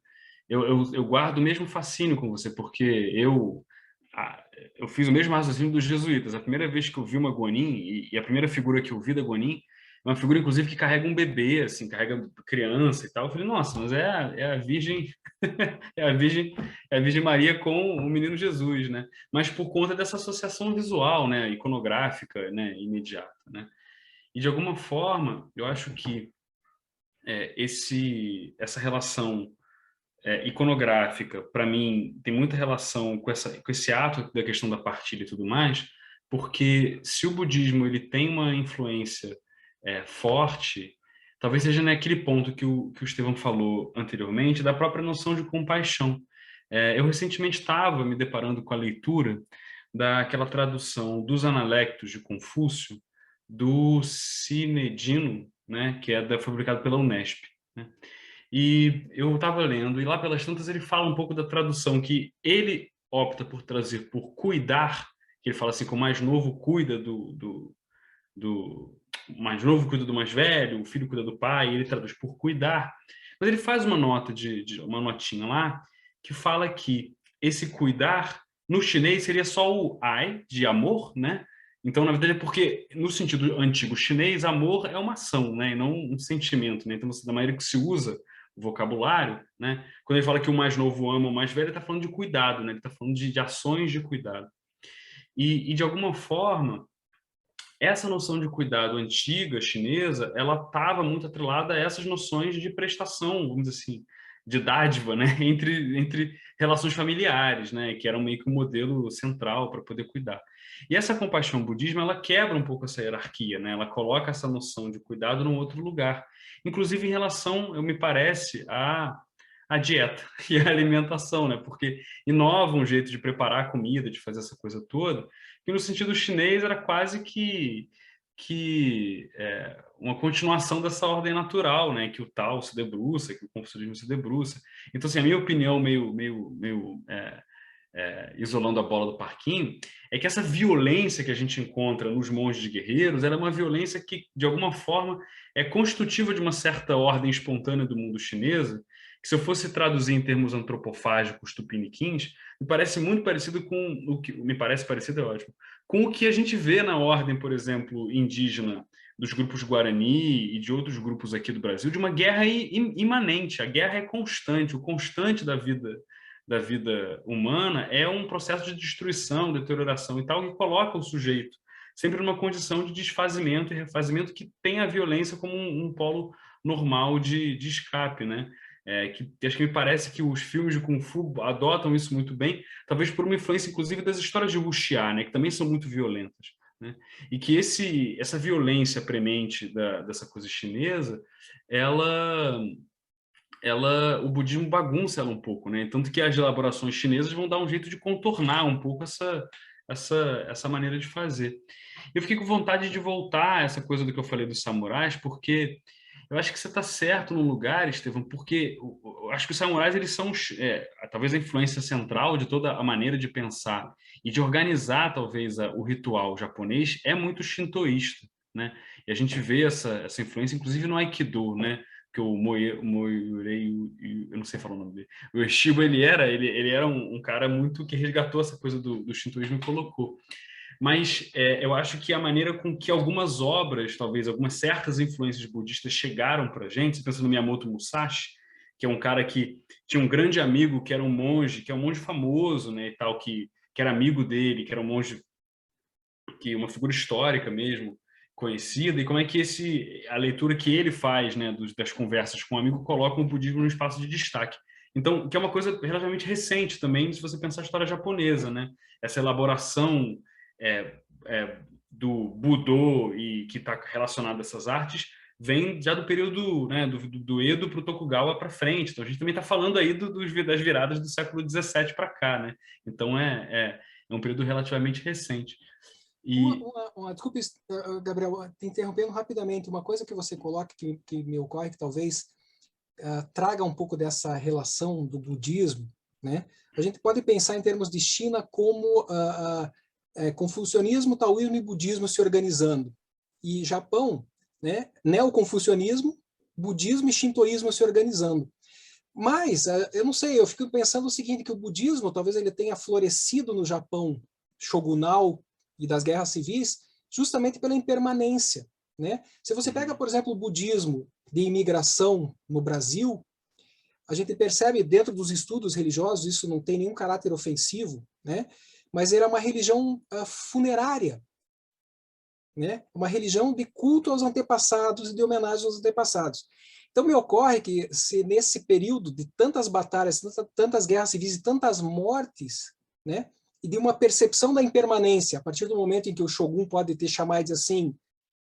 eu guardo o mesmo fascínio com você, porque eu fiz o mesmo raciocínio dos jesuítas. A primeira vez que eu vi uma Guanin, e a primeira figura que eu vi da Guanin, uma figura, inclusive, que carrega um bebê, assim, carrega criança e tal. Eu falei, nossa, mas é a Virgem, é a Virgem Maria com o menino Jesus, né? Mas por conta dessa associação visual, né, iconográfica, né, imediata, né? E de alguma forma, eu acho que essa relação iconográfica, para mim, tem muita relação com esse ato da questão da partilha e tudo mais, porque se o budismo ele tem uma influência forte, talvez seja naquele ponto que o Estevão falou anteriormente, da própria noção de compaixão. Eu recentemente estava me deparando com a leitura daquela tradução dos Analectos de Confúcio, do Cinedino, né, que foi publicado pela Unesp, né? E eu estava lendo, e lá pelas tantas ele fala um pouco da tradução, que ele opta por trazer por cuidar, que ele fala assim, que o mais novo cuida do mais novo cuida do mais velho, o filho cuida do pai, ele traduz por cuidar. Mas ele faz uma nota uma notinha lá, que fala que esse cuidar, no chinês, seria só o ai, de amor, né? Então, na verdade, é porque, no sentido antigo chinês, amor é uma ação, né? E não um sentimento, né? Então, da maneira que se usa o vocabulário, né? Quando ele fala que o mais novo ama o mais velho, ele está falando de cuidado, né? Ele está falando de ações de cuidado. E, de alguma forma, essa noção de cuidado antiga chinesa, ela estava muito atrelada a essas noções de prestação, vamos dizer assim, de dádiva, né? entre relações familiares, né? Que eram meio que um modelo central para poder cuidar. E essa compaixão budismo, ela quebra um pouco essa hierarquia, né? Ela coloca essa noção de cuidado num outro lugar. Inclusive em relação, me parece, à dieta e à alimentação, né? Porque inova um jeito de preparar a comida, de fazer essa coisa toda, que no sentido chinês era quase que uma continuação dessa ordem natural, né? Que o Tao se debruça, que o confucionismo se debruça. Então, assim, a minha opinião meio isolando a bola do parquinho, é que essa violência que a gente encontra nos monges guerreiros, ela é uma violência que, de alguma forma, é constitutiva de uma certa ordem espontânea do mundo chinesa, que se eu fosse traduzir em termos antropofágicos tupiniquins, me parece muito parecido com o que... Me parece parecido, é ótimo. Com o que a gente vê na ordem, por exemplo, indígena dos grupos Guarani e de outros grupos aqui do Brasil, de uma guerra imanente. A guerra é constante, o constante da vida humana é um processo de destruição, deterioração e tal, que coloca o sujeito sempre numa condição de desfazimento e refazimento que tem a violência como um polo normal de escape, né? Acho que me parece que os filmes de Kung Fu adotam isso muito bem, talvez por uma influência, inclusive, das histórias de wuxia, né? Que também são muito violentas, né? E que essa violência premente dessa coisa chinesa, o budismo bagunça ela um pouco, né? Tanto que as elaborações chinesas vão dar um jeito de contornar um pouco essa maneira de fazer. Eu fiquei com vontade de voltar a essa coisa do que eu falei dos samurais, porque eu acho que você está certo no lugar, Estevão, porque eu acho que os samurais eles são talvez a influência central de toda a maneira de pensar e de organizar talvez o ritual japonês é muito shintoísta, né? E a gente vê essa influência inclusive no Aikido, né? Que o Moirei, eu não sei falar o nome dele, o Ueshiba, ele era um cara muito que resgatou essa coisa do shintoísmo e colocou. Mas eu acho que a maneira com que algumas obras, talvez algumas certas influências budistas chegaram para a gente, você pensa no Miyamoto Musashi, que é um cara que tinha um grande amigo que era um monge, que é um monge famoso, né, e tal, que era amigo dele, que era um monge, que uma figura histórica mesmo, conhecida, e como é que a leitura que ele faz, né, das conversas com um amigo coloca o budismo num espaço de destaque. Então, que é uma coisa relativamente recente também, se você pensar a história japonesa, né? Essa elaboração do Budô e que está relacionado a essas artes vem já do período, né, do Edo para o Tokugawa para frente. Então, a gente também está falando aí das viradas do século XVII para cá, né? Então, é um período relativamente recente. Desculpe, Gabriel, te interrompendo rapidamente, uma coisa que você coloca que me ocorre que talvez traga um pouco dessa relação do budismo, né? A gente pode pensar em termos de China como confucionismo, taoísmo e budismo se organizando, e Japão, né? Neoconfucionismo, budismo e shintoísmo se organizando. Mas eu não sei, eu fico pensando o seguinte, que o budismo talvez ele tenha florescido no Japão shogunal e das guerras civis, justamente pela impermanência, né? Se você pega, por exemplo, o budismo de imigração no Brasil, a gente percebe dentro dos estudos religiosos, isso não tem nenhum caráter ofensivo, né? Mas era uma religião funerária, né? Uma religião de culto aos antepassados e de homenagem aos antepassados. Então me ocorre que se nesse período de tantas batalhas, tantas guerras civis e tantas mortes, né? E de uma percepção da impermanência, a partir do momento em que o Shogun pode ter chamado assim,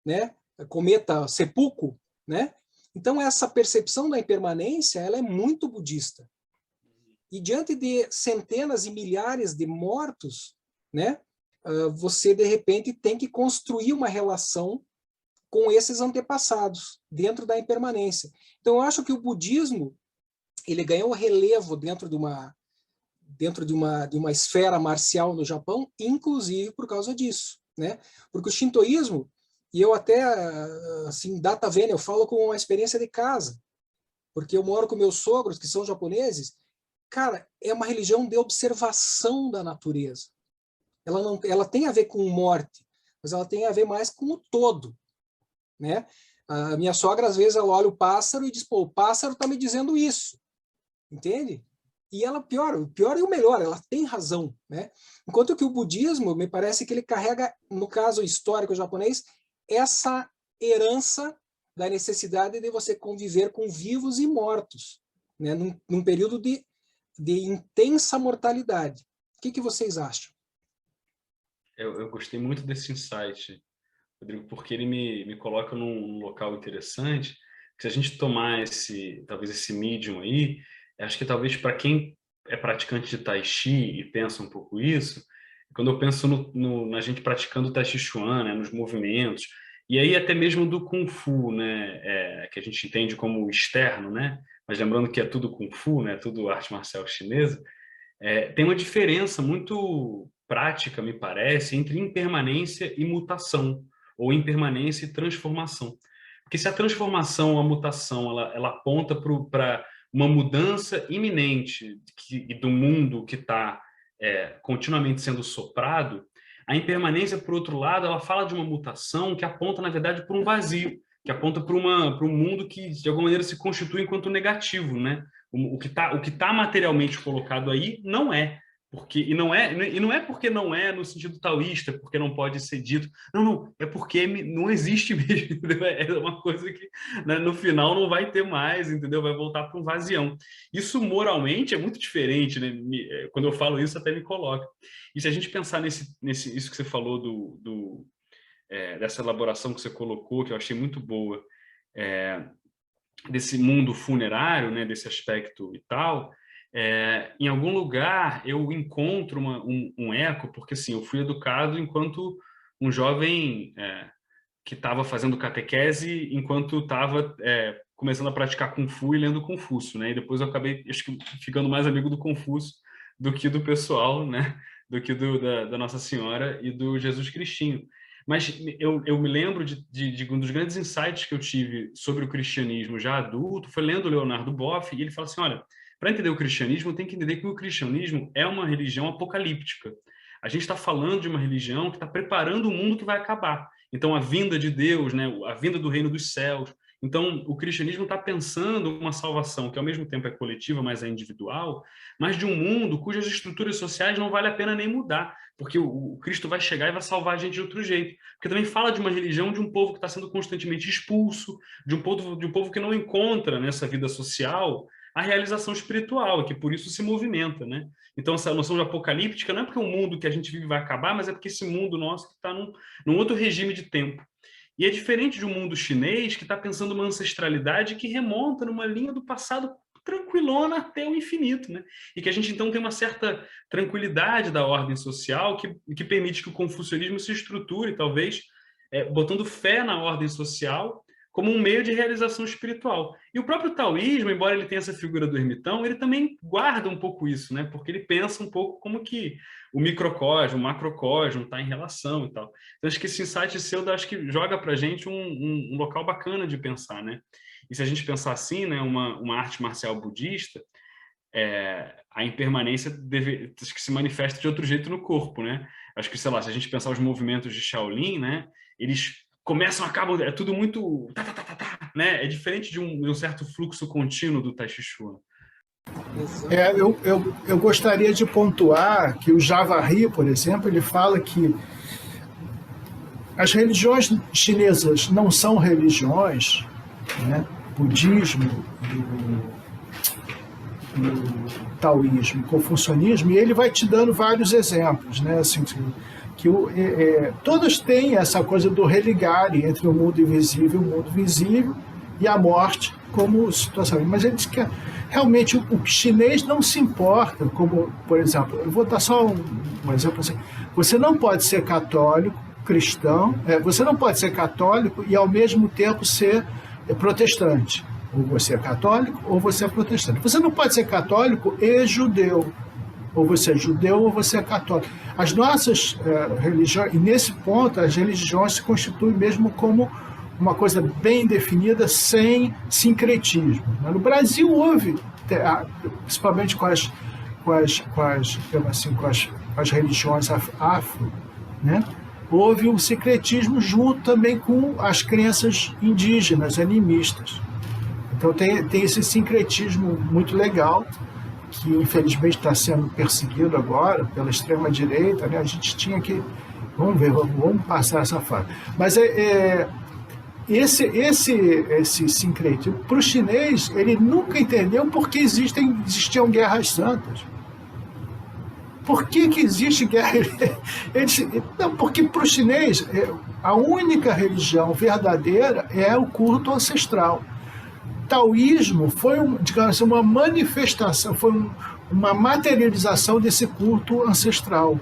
né? Cometa seppuku, né? Então essa percepção da impermanência, ela é muito budista. E diante de centenas e milhares de mortos, né? Você de repente tem que construir uma relação com esses antepassados dentro da impermanência. Então eu acho que o budismo ele ganhou relevo dentro de uma esfera marcial no Japão, inclusive por causa disso, né? Porque o shintoísmo, e eu até assim data vênia, eu falo com uma experiência de casa, porque eu moro com meus sogros que são japoneses. Cara, é uma religião de observação da natureza. Ela tem a ver com morte, mas ela tem a ver mais com o todo, né? A minha sogra, às vezes, ela olha o pássaro e diz, pô, o pássaro está me dizendo isso, entende? E ela, o pior e o melhor, ela tem razão, né? Enquanto que o budismo, me parece que ele carrega, no caso histórico japonês, essa herança da necessidade de você conviver com vivos e mortos, né? Num período de intensa mortalidade. O que vocês acham? Eu gostei muito desse insight, Rodrigo, porque ele me coloca num local interessante, que se a gente tomar talvez esse medium aí, acho que talvez para quem é praticante de Tai Chi e pensa um pouco isso, quando eu penso na gente praticando Tai Chi Chuan, né, nos movimentos, e aí até mesmo do Kung Fu, né, que a gente entende como externo, né, mas lembrando que é tudo Kung Fu, né, tudo arte marcial chinesa, tem uma diferença muito prática, me parece, entre impermanência e mutação, ou impermanência e transformação. Porque se a transformação, a mutação, ela aponta para uma mudança iminente do mundo que está continuamente sendo soprado, a impermanência, por outro lado, ela fala de uma mutação que aponta, na verdade, para um vazio, que aponta para um mundo que, de alguma maneira, se constitui enquanto negativo, né? O que tá materialmente colocado aí não é. E não é porque não é no sentido taoísta, porque não pode ser dito. Não, é porque não existe mesmo, entendeu? É uma coisa que, né, no final não vai ter mais, entendeu? Vai voltar para um vazião. Isso moralmente é muito diferente, né? Quando eu falo isso, até me coloca. E se a gente pensar isso que você falou dessa elaboração que você colocou, que eu achei muito boa, desse mundo funerário, né, desse aspecto e tal, em algum lugar eu encontro um eco, porque assim, eu fui educado enquanto um jovem que estava fazendo catequese, enquanto estava começando a praticar Kung Fu e lendo Confúcio, né? E depois eu acabei, acho que, ficando mais amigo do Confúcio do que do pessoal, né? Do que da Nossa Senhora e do Jesus Cristinho. Mas eu me lembro de um dos grandes insights que eu tive sobre o cristianismo já adulto, foi lendo Leonardo Boff, e ele fala assim, olha, para entender o cristianismo, tem que entender que o cristianismo é uma religião apocalíptica. A gente está falando de uma religião que está preparando o mundo que vai acabar. Então, a vinda de Deus, né, a vinda do reino dos céus. Então, o cristianismo está pensando uma salvação que, ao mesmo tempo, é coletiva, mas é individual, mas de um mundo cujas estruturas sociais não vale a pena nem mudar, porque o Cristo vai chegar e vai salvar a gente de outro jeito. Porque também fala de uma religião de um povo que está sendo constantemente expulso, de um povo que não encontra nessa vida social a realização espiritual, e que por isso se movimenta, né? Então, essa noção de apocalíptica não é porque o mundo que a gente vive vai acabar, mas é porque esse mundo nosso está num outro regime de tempo. E é diferente de um mundo chinês que está pensando uma ancestralidade que remonta numa linha do passado tranquilona até o infinito, né? E que a gente, então, tem uma certa tranquilidade da ordem social que permite que o confucionismo se estruture, talvez, botando fé na ordem social como um meio de realização espiritual. E o próprio taoísmo, embora ele tenha essa figura do ermitão, ele também guarda um pouco isso, né? Porque ele pensa um pouco como que o microcosmo, o macrocosmo está em relação e tal. Então, acho que esse insight seu, acho que joga para a gente um local bacana de pensar, né? E se a gente pensar assim, né, uma arte marcial budista, a impermanência acho que se manifesta de outro jeito no corpo, né? Acho que, sei lá, se a gente pensar os movimentos de Shaolin, né, eles começam, acabam, é tudo muito... né? É diferente de um certo fluxo contínuo do Tai Chi Chuan. Eu gostaria de pontuar que o Javari, por exemplo, ele fala que as religiões chinesas não são religiões, né? Budismo, o taoísmo, o confucionismo, e ele vai te dando vários exemplos, né? Assim, que todas têm essa coisa do religar entre o mundo invisível e o mundo visível e a morte como situação. Mas ele diz que realmente o chinês não se importa, como, por exemplo, eu vou dar só um exemplo assim, você não pode ser católico, cristão, você não pode ser católico e ao mesmo tempo ser protestante. Ou você é católico ou você é protestante. Você não pode ser católico e judeu. Ou você é judeu ou você é católico. As nossas religiões, e nesse ponto as religiões se constituem mesmo como uma coisa bem definida, sem sincretismo. No Brasil houve, principalmente com as religiões afro, né? Houve um sincretismo junto também com as crenças indígenas, animistas. Então tem esse sincretismo muito legal, que infelizmente está sendo perseguido agora pela extrema-direita, né? A gente tinha que... Vamos passar essa fase. Mas esse sincretismo, para o chinês, ele nunca entendeu por que existiam guerras santas. Por que existe guerra? Não, porque para o chinês, a única religião verdadeira é o culto ancestral. Taoísmo foi, digamos assim, uma manifestação, foi uma materialização desse culto ancestral.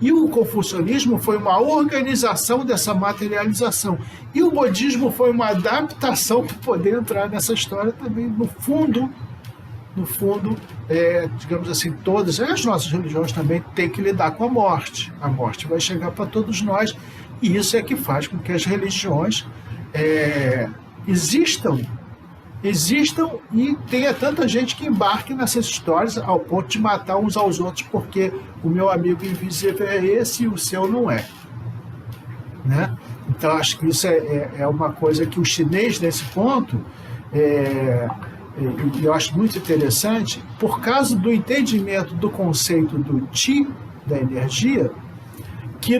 E o confucionismo foi uma organização dessa materialização. E o budismo foi uma adaptação para poder entrar nessa história também. No fundo, digamos assim, todas as nossas religiões também têm que lidar com a morte. A morte vai chegar para todos nós, e isso é que faz com que as religiões existam e tenha tanta gente que embarque nessas histórias ao ponto de matar uns aos outros, porque o meu amigo invisível é esse e o seu não é. Né? Então, acho que isso é uma coisa que o chinês, nesse ponto, eu acho muito interessante, por causa do entendimento do conceito do Qi, da energia, que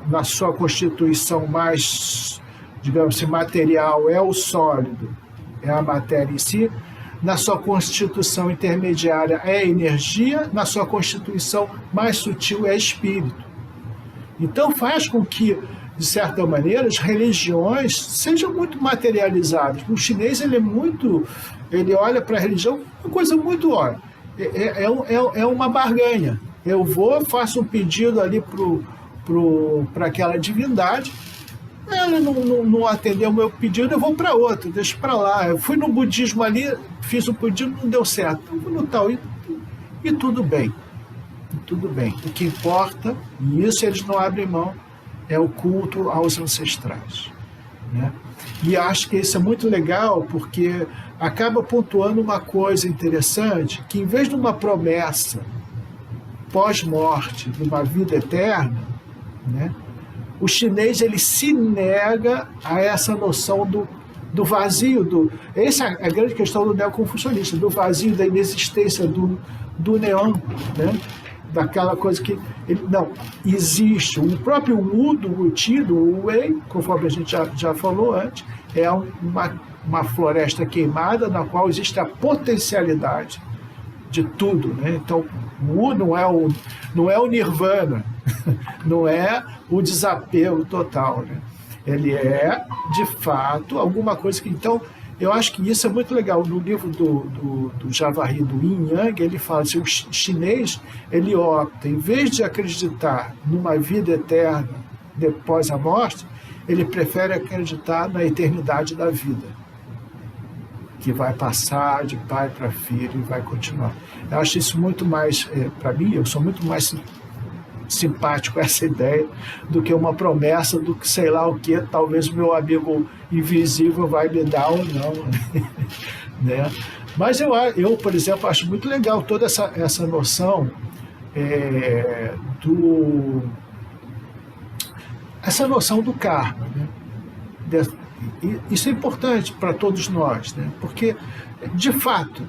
na sua constituição mais, digamos assim, material é o sólido, é a matéria em si, na sua constituição intermediária é a energia, na sua constituição mais sutil é espírito. Então faz com que, de certa maneira, as religiões sejam muito materializadas. O chinês, ele olha para a religião uma coisa muito, é uma barganha. Eu faço um pedido ali para aquela divindade, ela não atendeu o meu pedido, eu vou para outro, deixo para lá. Eu fui no budismo ali, fiz um pedido, não deu certo. Eu vou no tal, e tudo bem. Tudo bem. O que importa, e isso eles não abrem mão, é o culto aos ancestrais. Né? E acho que isso é muito legal, porque acaba pontuando uma coisa interessante, que em vez de uma promessa pós-morte, de uma vida eterna, né? O chinês ele se nega a essa noção do vazio. Essa é a grande questão do neoconfucionista, do vazio, da inexistência do neon, né? Daquela coisa que não existe. O próprio Wu do Qi, do Wei, conforme a gente já falou antes, é uma floresta queimada na qual existe a potencialidade de tudo, né? Então, o Wu não é o nirvana, não é o desapego total, né? Ele é, de fato, alguma coisa que... Então, eu acho que isso é muito legal. No livro do Javari, do Yin Yang, ele fala assim, o chinês, ele opta, em vez de acreditar numa vida eterna depois a morte, ele prefere acreditar na eternidade da vida, que vai passar de pai para filho e vai continuar. Eu acho isso muito mais, para mim, eu sou muito mais simpático a essa ideia do que uma promessa do que sei lá o que, talvez o meu amigo invisível vai me dar ou não. Né? Mas eu, por exemplo, acho muito legal toda essa noção essa noção do karma, né? Isso é importante para todos nós, né? Porque, de fato,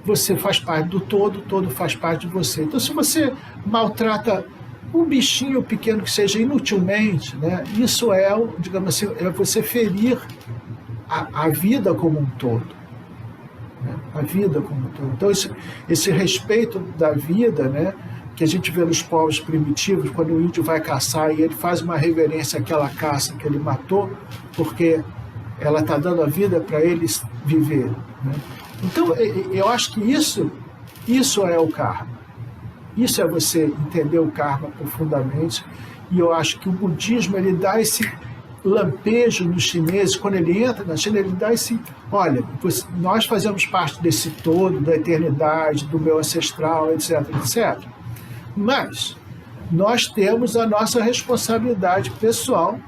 você faz parte do todo, o todo faz parte de você. Então, se você maltrata um bichinho pequeno que seja inutilmente, né? Isso é, digamos assim, é você ferir a vida como um todo. Né? A vida como um todo. Então, esse respeito da vida, né? Que a gente vê nos povos primitivos, quando o índio vai caçar e ele faz uma reverência àquela caça que ele matou, porque ela está dando a vida para eles viver. Né? Então, eu acho que isso é o karma. Isso é você entender o karma profundamente. E eu acho que o budismo ele dá esse lampejo nos chineses, quando ele entra na China, ele dá esse... Olha, nós fazemos parte desse todo, da eternidade, do meu ancestral, etc, etc. Mas nós temos a nossa responsabilidade pessoal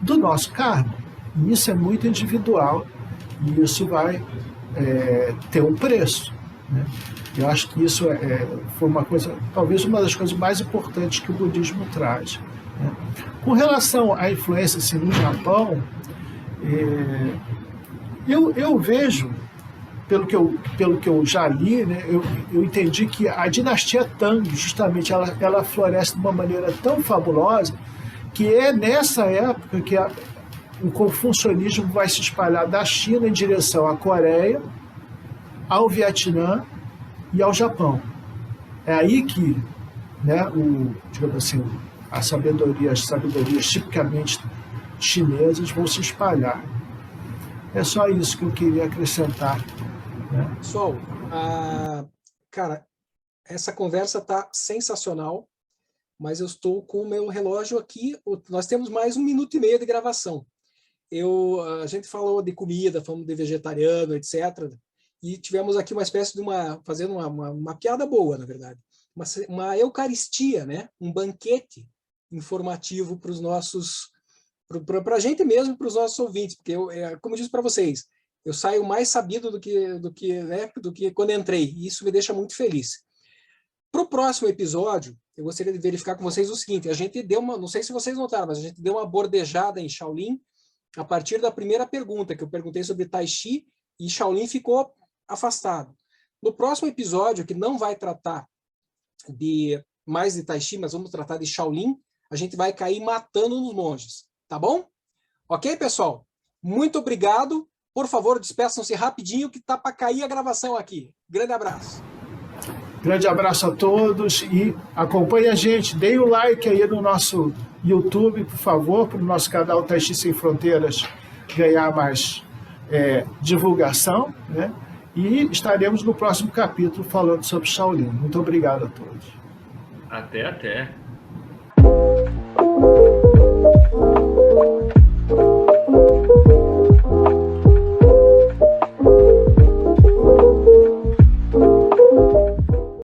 do nosso karma. E isso é muito individual e isso vai ter um preço. Né? Eu acho que isso foi uma coisa, talvez uma das coisas mais importantes que o budismo traz. Né? Com relação à influência assim, no Japão, eu vejo, pelo que eu já li, né, eu entendi que a dinastia Tang, justamente, ela floresce de uma maneira tão fabulosa que é nessa época que o confucionismo vai se espalhar da China em direção à Coreia, ao Vietnã e ao Japão. É aí que, né, digamos assim, as sabedorias tipicamente chinesas vão se espalhar. É só isso que eu queria acrescentar. Né? Pessoal, cara, essa conversa está sensacional, mas eu estou com o meu relógio aqui. Nós temos mais 1 minuto e meio de gravação. A gente falou de comida, falamos de vegetariano, etc. E tivemos aqui uma espécie de fazendo uma piada boa, na verdade. Uma eucaristia, né? Um banquete informativo para os nossos, para a gente mesmo, para os nossos ouvintes, porque como eu disse para vocês, eu saio mais sabido do que quando entrei, e isso me deixa muito feliz. Para o próximo episódio, eu gostaria de verificar com vocês o seguinte: a gente deu não sei se vocês notaram, mas a gente deu uma bordejada em Shaolin a partir da primeira pergunta, que eu perguntei sobre Tai Chi, e Shaolin ficou afastado. No próximo episódio, que não vai tratar mais de Tai Chi, mas vamos tratar de Shaolin, a gente vai cair matando nos monges, tá bom? Ok, pessoal? Muito obrigado. Por favor, despeçam-se rapidinho que tá para cair a gravação aqui. Grande abraço. Grande abraço a todos e acompanhe a gente. Deem o like aí no nosso YouTube, por favor, para o nosso canal Tai Chi Sem Fronteiras ganhar mais divulgação, né? E estaremos no próximo capítulo falando sobre Shaolin. Muito obrigado a todos. Até.